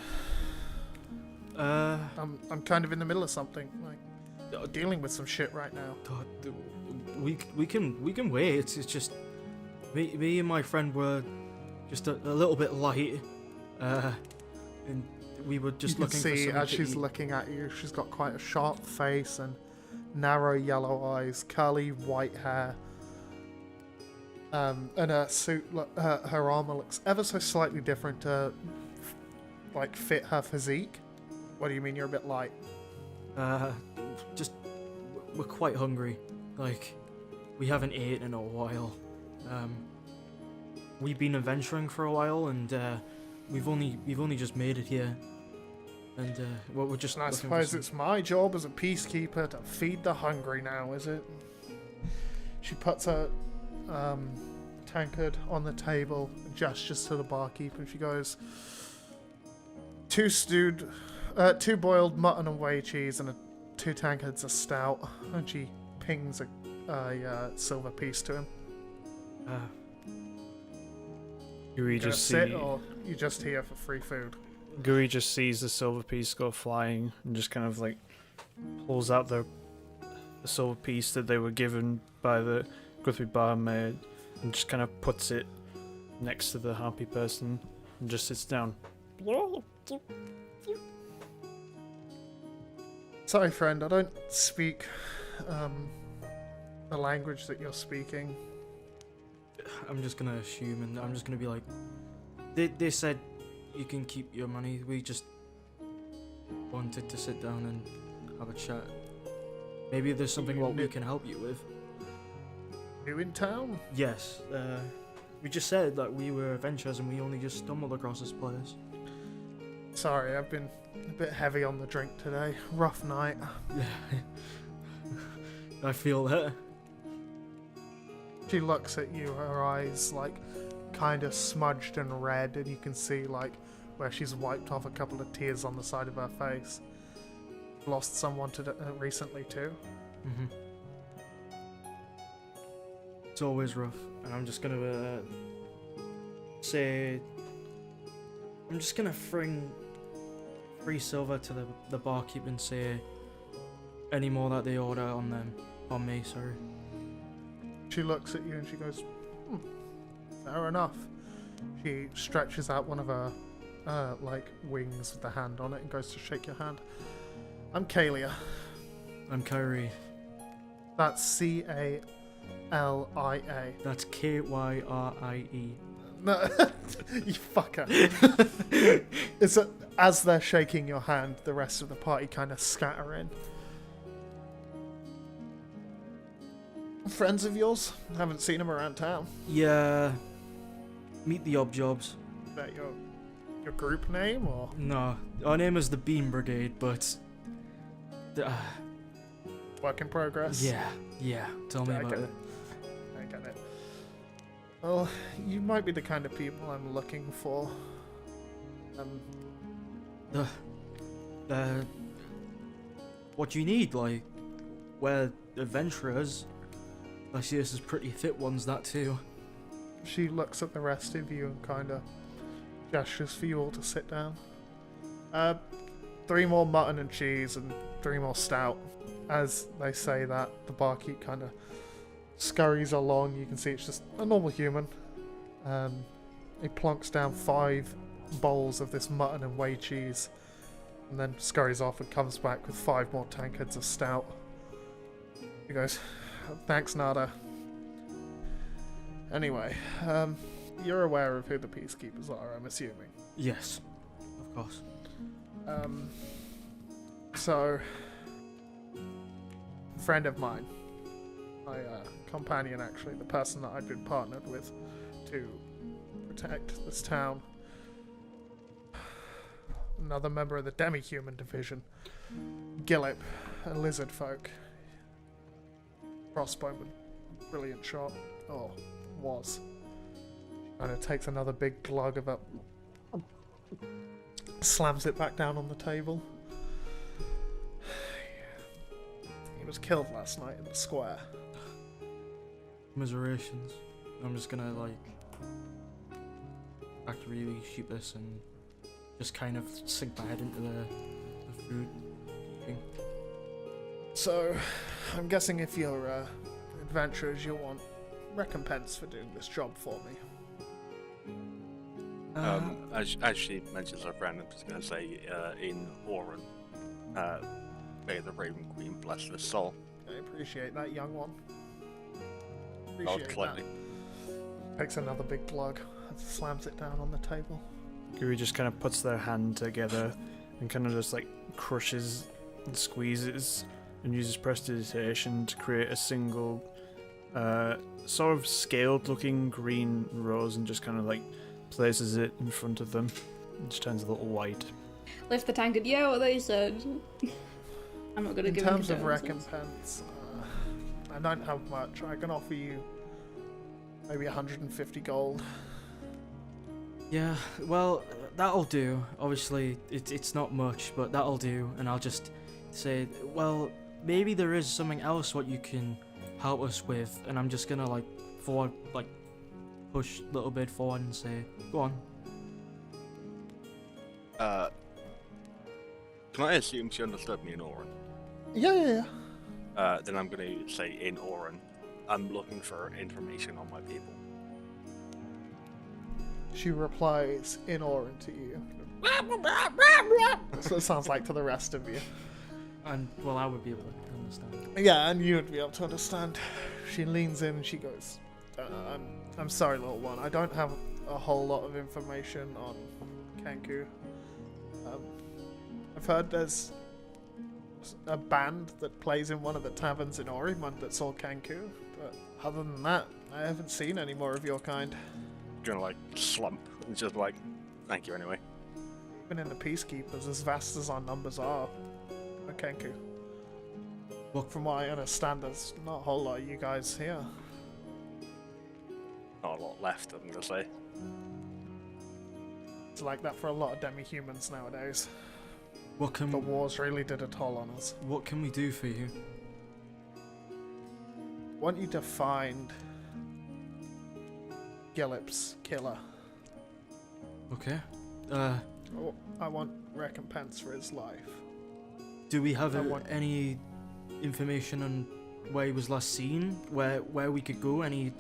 I'm kind of in the middle of something, like dealing with some shit right now." God, we can wait. It's just me and my friend were just a little bit light, and we were just You can looking for see something as to she's eat. looking at you, she's got quite a sharp face and narrow yellow eyes, curly white hair, and her suit, her armor looks ever so slightly different to like fit her physique. What do you mean you're a bit light? Just we're quite hungry. Like, we haven't eaten in a while. We've been adventuring for a while, and we've only just made it here. And we're just. And I looking for suppose some- it's my job as a peacekeeper to feed the hungry now, is it? She puts her tankard on the table and gestures to the barkeep, and she goes, 2 boiled mutton and whey cheese, and 2 tankards of stout. And she pings a silver piece to him. Gooey Gonna just sit, see, or you just here for free food? Gooey just sees the silver piece go flying and just kind of like pulls out the silver piece that they were given by the Guthrie barmaid and just kind of puts it next to the harpy person and just sits down. Sorry, friend, I don't speak the language that you're speaking. I'm just gonna assume, and I'm just gonna be like, they said you can keep your money. We just wanted to sit down and have a chat. Maybe there's something what we can help you with. New in town? Yes. We just said that we were adventurers and we only just stumbled across this place. Sorry, I've been a bit heavy on the drink today. Rough night. I feel that. She looks at you, her eyes like kind of smudged and red, and you can see like where she's wiped off a couple of tears on the side of her face. Lost someone recently too. Mm-hmm. It's always rough, and I'm just gonna say, I'm just gonna fling 3 silver to the barkeep and say, any more that they order on them, on me, sorry. She looks at you and she goes, fair enough. She stretches out one of her wings with the hand on it and goes to shake your hand. I'm Kalia. I'm Kyrie. That's Calia. That's Kyrie. No, you fucker. As they're shaking your hand, the rest of the party kind of scatter in. Friends of yours? Haven't seen them around town. Yeah. Meet the Objobs. Is that your group name, or? No, our name is the Bean Brigade, but... Work in progress? Yeah. Tell me I about get it. I get it. Well, you might be the kind of people I'm looking for. What do you need? Like, we're adventurers. Lysias is pretty fit ones, that too. She looks at the rest of you and kind of gestures for you all to sit down. 3 more mutton and cheese and 3 more stout. As they say that, the barkeep kind of scurries along. You can see it's just a normal human. He plonks down 5 bowls of this mutton and whey cheese, and then scurries off and comes back with 5 more tankards of stout. He goes, thanks, Nada. Anyway, you're aware of who the peacekeepers are, I'm assuming. Yes, of course. So, a friend of mine, my companion actually, the person that I'd been partnered with to protect this town, another member of the demi-human division, Gillip, a lizard folk, crossbowman, brilliant shot, or was. And it takes another big glug of it, slams it back down on the table. He was killed last night in the square. Commiserations. I'm just gonna, act really sheepish and just kind of sink my head into the food eating. So, I'm guessing if you're adventurers, you'll want recompense for doing this job for me. As she mentions her friend, I'm just going to say, in Oren, may the Raven Queen bless this soul. I appreciate that, young one. Not Appreciate that. politely. Takes another big glug and slams it down on the table. Guru just kind of puts their hand together and kind of just crushes and squeezes and uses prestidigitation to create a single sort of scaled looking green rose and just kind of places it in front of them. It just turns a little white. Lift the tankard. Yeah, what they said. I'm not gonna In give terms of condolences. recompense, I don't have much. I can offer you maybe 150 gold. Yeah, well, that'll do. Obviously, it's not much, but that'll do. And I'll just say, well, maybe there is something else what you can help us with. And I'm just gonna push a little bit forward and say, go on. Can I assume she understood me in Oren? Yeah. Then I'm going to say in Oren, I'm looking for information on my people. She replies in Oren to you. That's what it sounds like to the rest of you. And, well, I would be able to understand. Yeah, and you would be able to understand. She leans in and she goes, I'm sorry, little one. I don't have a whole lot of information on Kenku. I've heard there's a band that plays in one of the taverns in Orimund that's all Kenku, but other than that, I haven't seen any more of your kind. Gonna slump and just thank you anyway. Even in the Peacekeepers, as vast as our numbers are Kenku. Look, from what I understand, there's not a whole lot of you guys here. Not a lot left, I'm gonna say. It's like that for a lot of demi-humans nowadays. What The can wars really did a toll on us. what can we do for you? I want you to find Gillip's killer. Okay. Oh, I want recompense for his life. Do we have I want- any information on where he was last seen? Where we could go? Any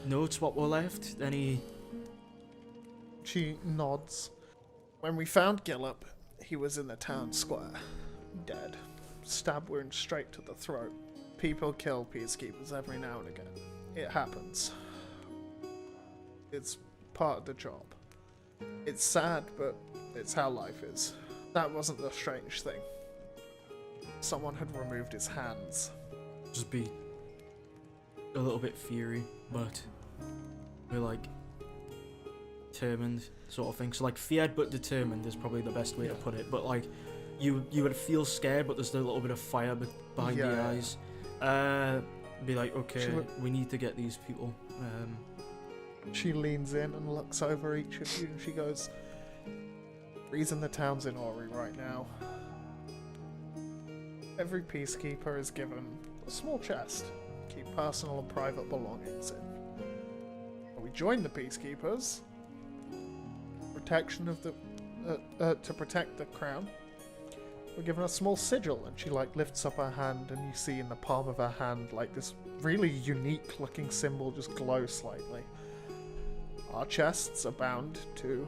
notes what were left? Any? She nods. When we found Gillip, he was in the town square, dead. Stab wound straight to the throat. People kill peacekeepers every now and again. It happens. It's part of the job. It's sad, but it's how life is. That wasn't the strange thing. Someone had removed his hands. Just be a little bit fiery, but we're like determined sort of thing. So like feared but determined is probably the best way to put it. But like you would feel scared, but there's a little bit of fire behind the Yeah. eyes. Be like, okay, She we need to get these people. She leans in and looks over each of you and she goes, reason the town's in Ori right now. Every peacekeeper is given a small chest to keep personal and private belongings in. When we join the peacekeepers, protection of the to protect the crown, we're given a small sigil, and she like lifts up her hand, and you see in the palm of her hand like this really unique looking symbol just glow slightly. Our chests are bound to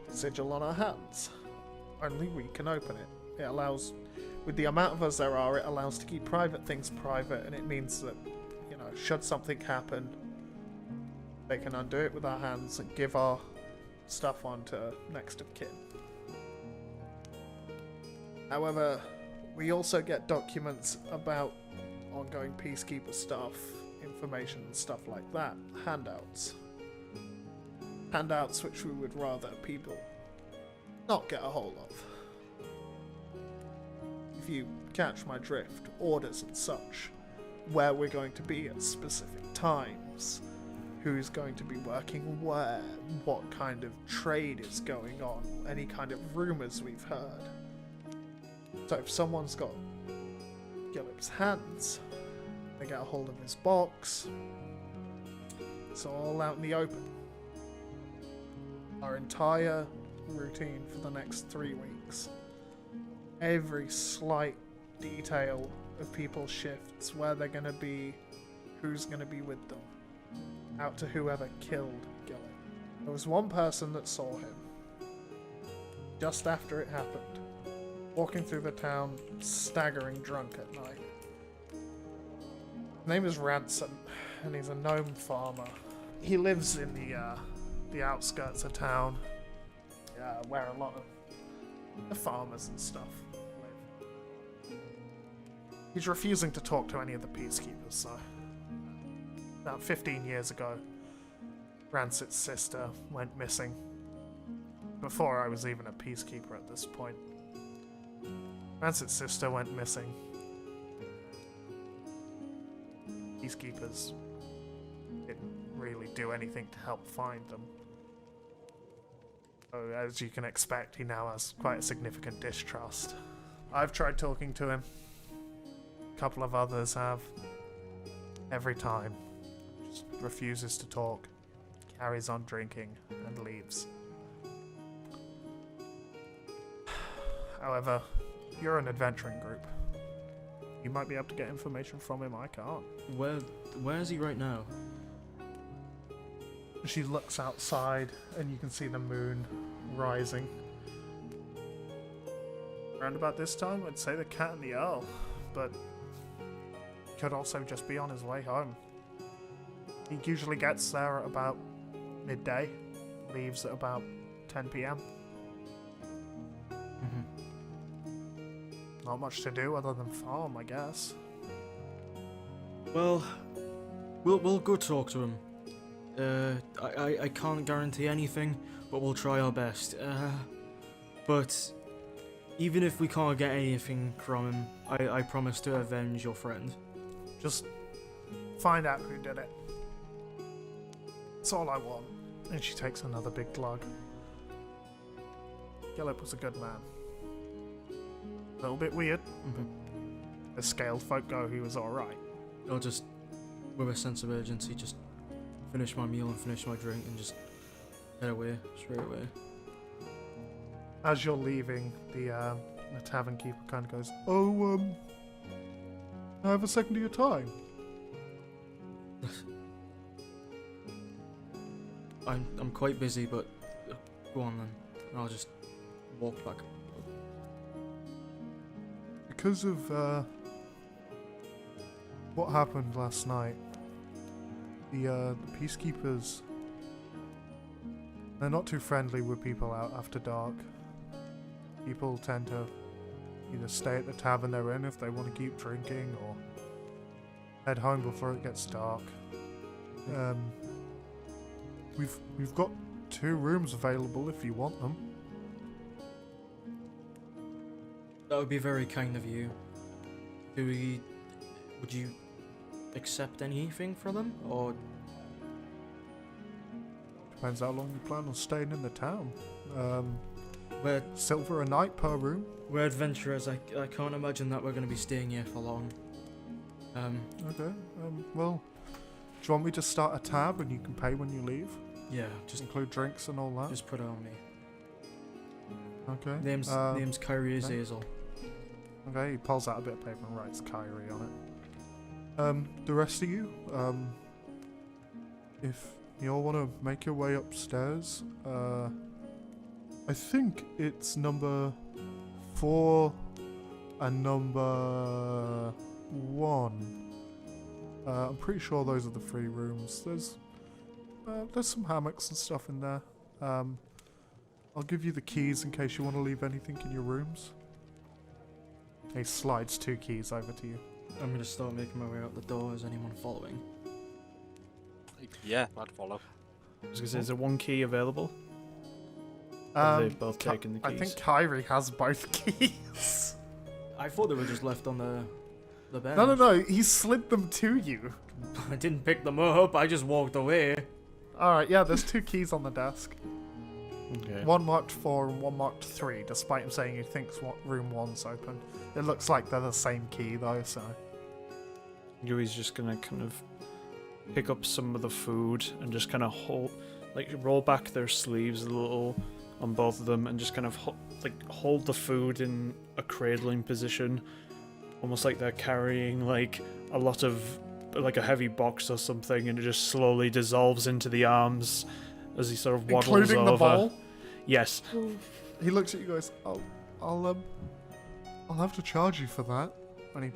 the sigil on our hands. Only we can open it. It allows, with the amount of us there are, it allows to keep private things private, and it means that, you know, should something happen, they can undo it with our hands and give our stuff on to next of kin. However, we also get documents about ongoing peacekeeper stuff, information and stuff like that, handouts. Handouts which we would rather people not get a hold of. If you catch my drift, orders and such, where we're going to be at specific times, who's going to be working where, what kind of trade is going on, any kind of rumours we've heard. So if someone's got Gillip's hands, they get a hold of his box, it's all out in the open. Our entire routine for the next 3 weeks. Every slight detail of people's shifts, where they're going to be, who's going to be with them, out to whoever killed Gillip. There was one person that saw him just after it happened, walking through the town, staggering drunk at night. His name is Ransom, and he's a gnome farmer. He lives in the outskirts of town, where a lot of the farmers and stuff live. He's refusing to talk to any of the peacekeepers, so... About 15 years ago, Rancet's sister went missing. Before I was even a peacekeeper at this point. Rancet's sister went missing. Peacekeepers didn't really do anything to help find them. So, as you can expect, he now has quite a significant distrust. I've tried talking to him. A couple of others have. Every time. Just refuses to talk. Carries on drinking and leaves. However, you're an adventuring group. You might be able to get information from him, I can't. Where is he right now? She looks outside and you can see the moon rising. Around about this time, I'd say the Cat and the Earl, but could also just be on his way home. He usually gets there at about midday, leaves at about 10 p.m. Not much to do other than farm, I guess. Well, we'll go talk to him. I can't guarantee anything, but we'll try our best. But even if we can't get anything from him, I promise to avenge your friend. Just find out who did it. That's all I want. And she takes another big glug. Gillip was a good man. A little bit weird. Mm-hmm. As scaled folk go, he was alright. I'll just, with a sense of urgency, just finish my meal and finish my drink and just head away, straight away. As you're leaving, the tavern keeper kind of goes, "Oh, I have a second of your time." I'm quite busy, but go on then. I'll just walk back. Because of what happened last night, the peacekeepers, they're not too friendly with people out after dark. People tend to either stay at the tavern they're in if they want to keep drinking, or head home before it gets dark. We've got 2 rooms available if you want them. That would be very kind of you. Would you accept anything for them, or? Depends how long you plan on staying in the town. We're Silver a night per room. adventurers. I can't imagine that we're going to be staying here for long. Okay. Well, do you want me to start a tab and you can pay when you leave? Yeah, Just just include drinks and all that. just put it on me. Okay. Name's Kyrie okay. Azazel. Okay. He pulls out a bit of paper and writes Kyrie on it. The rest of you, if you all want to make your way upstairs, I think it's number 4 and number 1. I'm pretty sure those are the 3 rooms. There's some hammocks and stuff in there. I'll give you the keys in case you want to leave anything in your rooms. He slides 2 keys over to you. I'm going to start making my way out the door. Is anyone following? Yeah, I'd follow. I was gonna say, is there 1 key available? Have they both Ki- taken the keys? I think Kyrie has both keys. I thought they were just left on the bench. No. He slid them to you. I didn't pick them up. I just walked away. Alright, yeah, there's 2 keys on the desk. Okay. 1 marked 4 and 1 marked 3, despite him saying he thinks room 1's open. It looks like they're the same key, though, so... Yui's just gonna kind of pick up some of the food and just kind of roll back their sleeves a little on both of them and just kind of hold the food in a cradling position, almost like they're carrying like a lot of like a heavy box or something, and it just slowly dissolves into the arms as he sort of waddles Including over. the bowl? Yes. He looks at you guys, I'll have to charge you for that. And he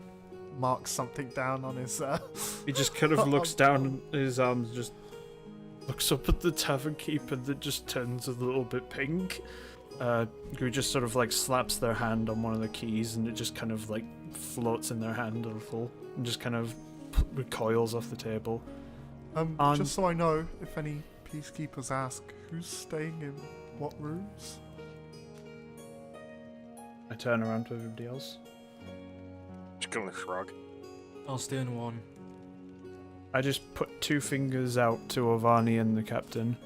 marks something down on his, He just kind of looks down at his arms, just looks up at the tavern keeper that just turns a little bit pink. Who just sort of like slaps their hand on one of the keys, and it just kind of like floats in their hand a little and just kind of recoils off the table. Just so I know, if any peacekeepers ask, who's staying in what rooms? I turn around to everybody else. Just gonna shrug. I'll stay in 1. I just put 2 fingers out to Ovani and the captain,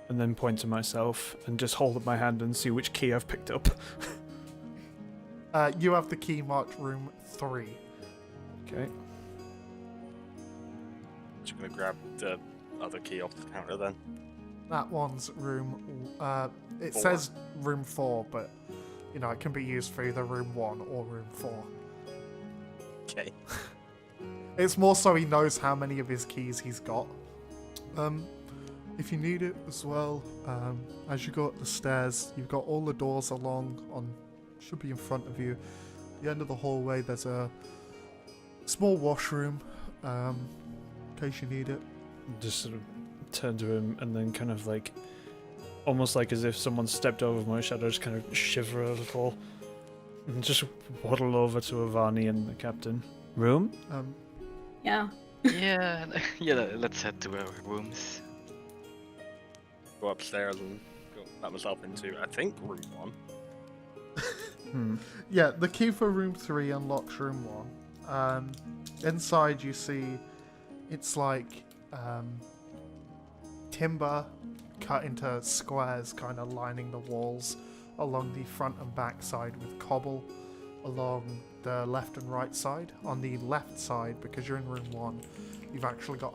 and then point to myself and just hold up my hand and see which key I've picked up. You have the key marked room 3. Okay. Just gonna grab the other key off the counter then. That one's room, it 4. says room 4, but, you know, it can be used for either room 1 or room 4. Okay. It's more so he knows how many of his keys he's got. If you need it as well, as you go up the stairs, you've got all the doors should be in front of you. At the end of the hallway, there's a small washroom, in case you need it. Just sort of turn to him and then kind of like, almost like as if someone stepped over my shadow, just kind of shiver a little and just waddle over to Avani and the captain. Room? Yeah. Yeah, let's head to our rooms. Go upstairs and let myself into, I think, room 1. Yeah, the key for room 3 unlocks room 1. Inside you see it's like timber cut into squares kind of lining the walls. along the front and back side with cobble along the left and right side. On the left side, because you're in room 1, you've actually got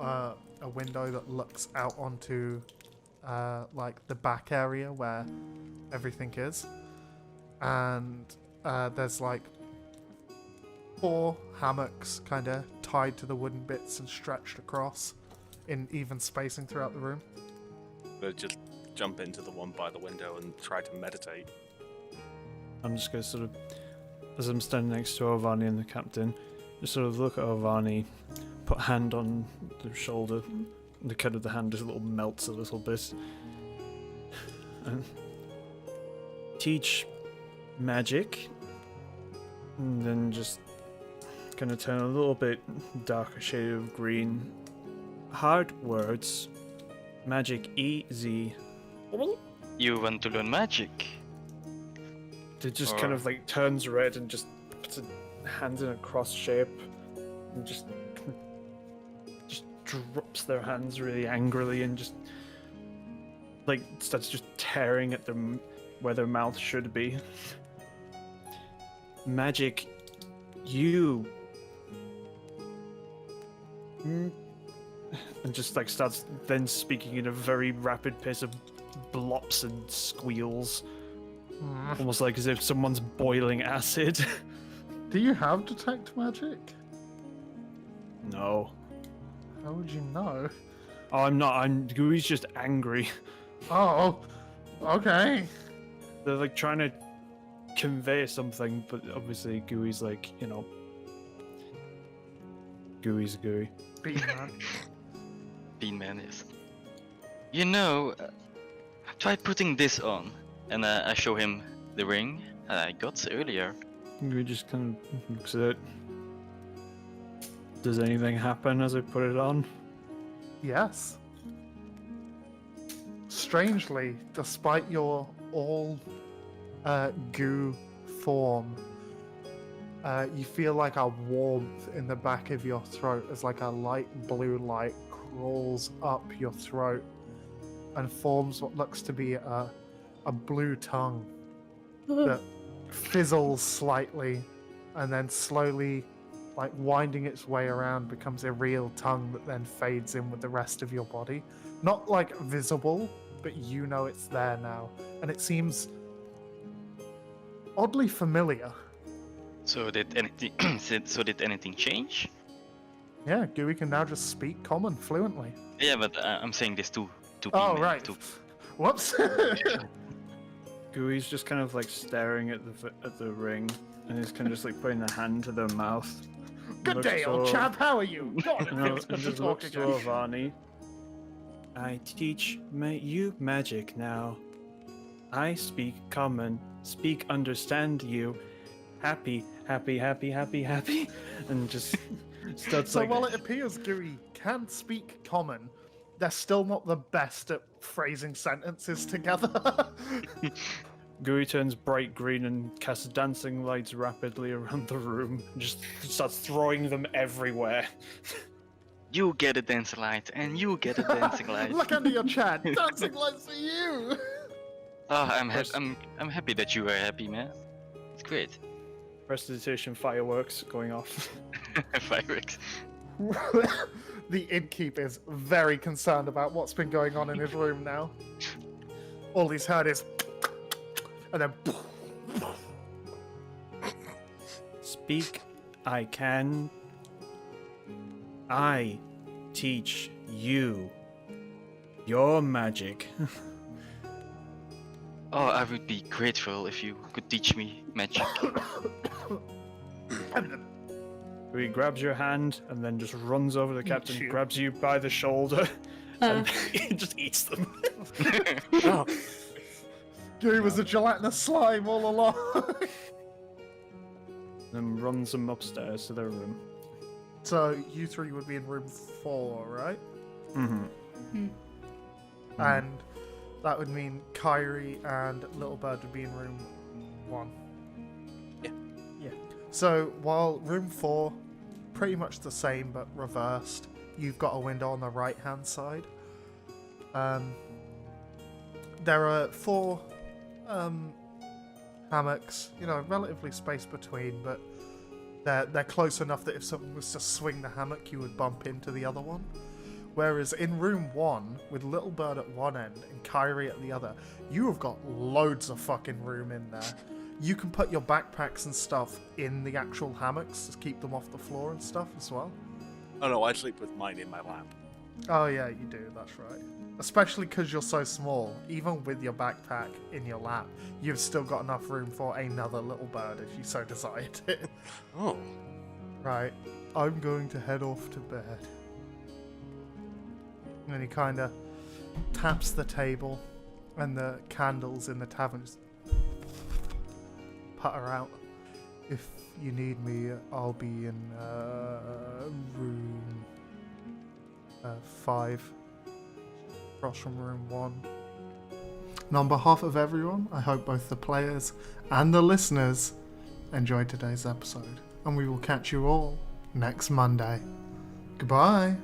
a window that looks out onto like the back area where everything is. And there's like 4 hammocks kind of tied to the wooden bits and stretched across in even spacing throughout the room. But just jump into the one by the window and try to meditate. I'm just going to sort of, as I'm standing next to Ovani and the captain, just sort of look at Ovani, put a hand on the shoulder, and the kind of the hand just melts a little bit. And teach magic, and then just kind of turn a little bit darker shade of green. Hard words, magic easy. You want to learn magic? It just kind of like turns red and just puts a hand in a cross shape and just drops their hands really angrily and just like starts just tearing at them where their mouth should be. Magic, you. And just like starts then speaking in a very rapid pace of blops and squeals. Almost like as if someone's boiling acid. Do you have detect magic? No. How would you know? Oh, I'm not. Gooey's just angry. Oh, okay. They're like trying to convey something, but obviously Gooey's like, Gooey's Gooey. Bean man. Bean Man is. Try putting this on. And I show him the ring I got earlier. Gooey just kind of looks at it. Does anything happen as I put it on? Yes. Strangely, despite your all goo form, you feel like a warmth in the back of your throat as like a light blue light crawls up your throat and forms what looks to be a blue tongue that fizzles slightly and then slowly, like winding its way around, becomes a real tongue that then fades in with the rest of your body. Not like visible, but you know it's there now. And it seems oddly familiar. So did anything change? Yeah, Gooey can now just speak common fluently. Yeah, but I'm saying this to Oh, Bean Man, right. to- Whoops. Gooey's just kind of like staring at the ring, and he's kind of just like putting a hand to their mouth. Good Looks day, old to- chap. How are you? God, it And feels good to just talk looks to again. Avani. I teach you magic now. I speak common, speak understand you. Happy, happy, happy, happy, happy. And just starts So like... while it appears Gooey can speak common, they're still not the best at phrasing sentences together. Gooey turns bright green and casts dancing lights rapidly around the room. Just starts throwing them everywhere. You get a dancing light, and you get a dancing light. Look under your chat. Dancing lights for you. Oh, I'm happy that you are happy, man. It's great. Prestidigitation fireworks going off. Fireworks. The innkeep is very concerned about what's been going on in his room now. All he's heard is, and then. Speak, I can. I teach you your magic. Oh, I would be grateful if you could teach me magic. He grabs your hand and then just runs over the captain, you. grabs you by the shoulder, and he just eats them. Oh. Gooey was a gelatinous slime all along. Then runs them upstairs to their room. So you three would be in room 4, right? Mm-hmm. And that would mean Kyrie and Little Bird would be in room 1. Yeah. So while room 4, pretty much the same but reversed, you've got a window on the right hand side. There are 4 hammocks, relatively spaced between, but they're close enough that if someone was to swing the hammock, you would bump into the other one. Whereas in room 1, with Little Bird at one end and Kyrie at the other, you have got loads of fucking room in there. You can put your backpacks and stuff in the actual hammocks to keep them off the floor and stuff as well. Oh no, I sleep with mine in my lap. Oh yeah, you do, that's right. Especially because you're so small, even with your backpack in your lap, you've still got enough room for another Little Bird if you so desired it. Oh. Right, I'm going to head off to bed. And he kind of taps the table, and the candles in the tavern just putter out. If you need me, I'll be in room 5, across from room 1. And on behalf of everyone, I hope both the players and the listeners enjoyed today's episode. And we will catch you all next Monday. Goodbye.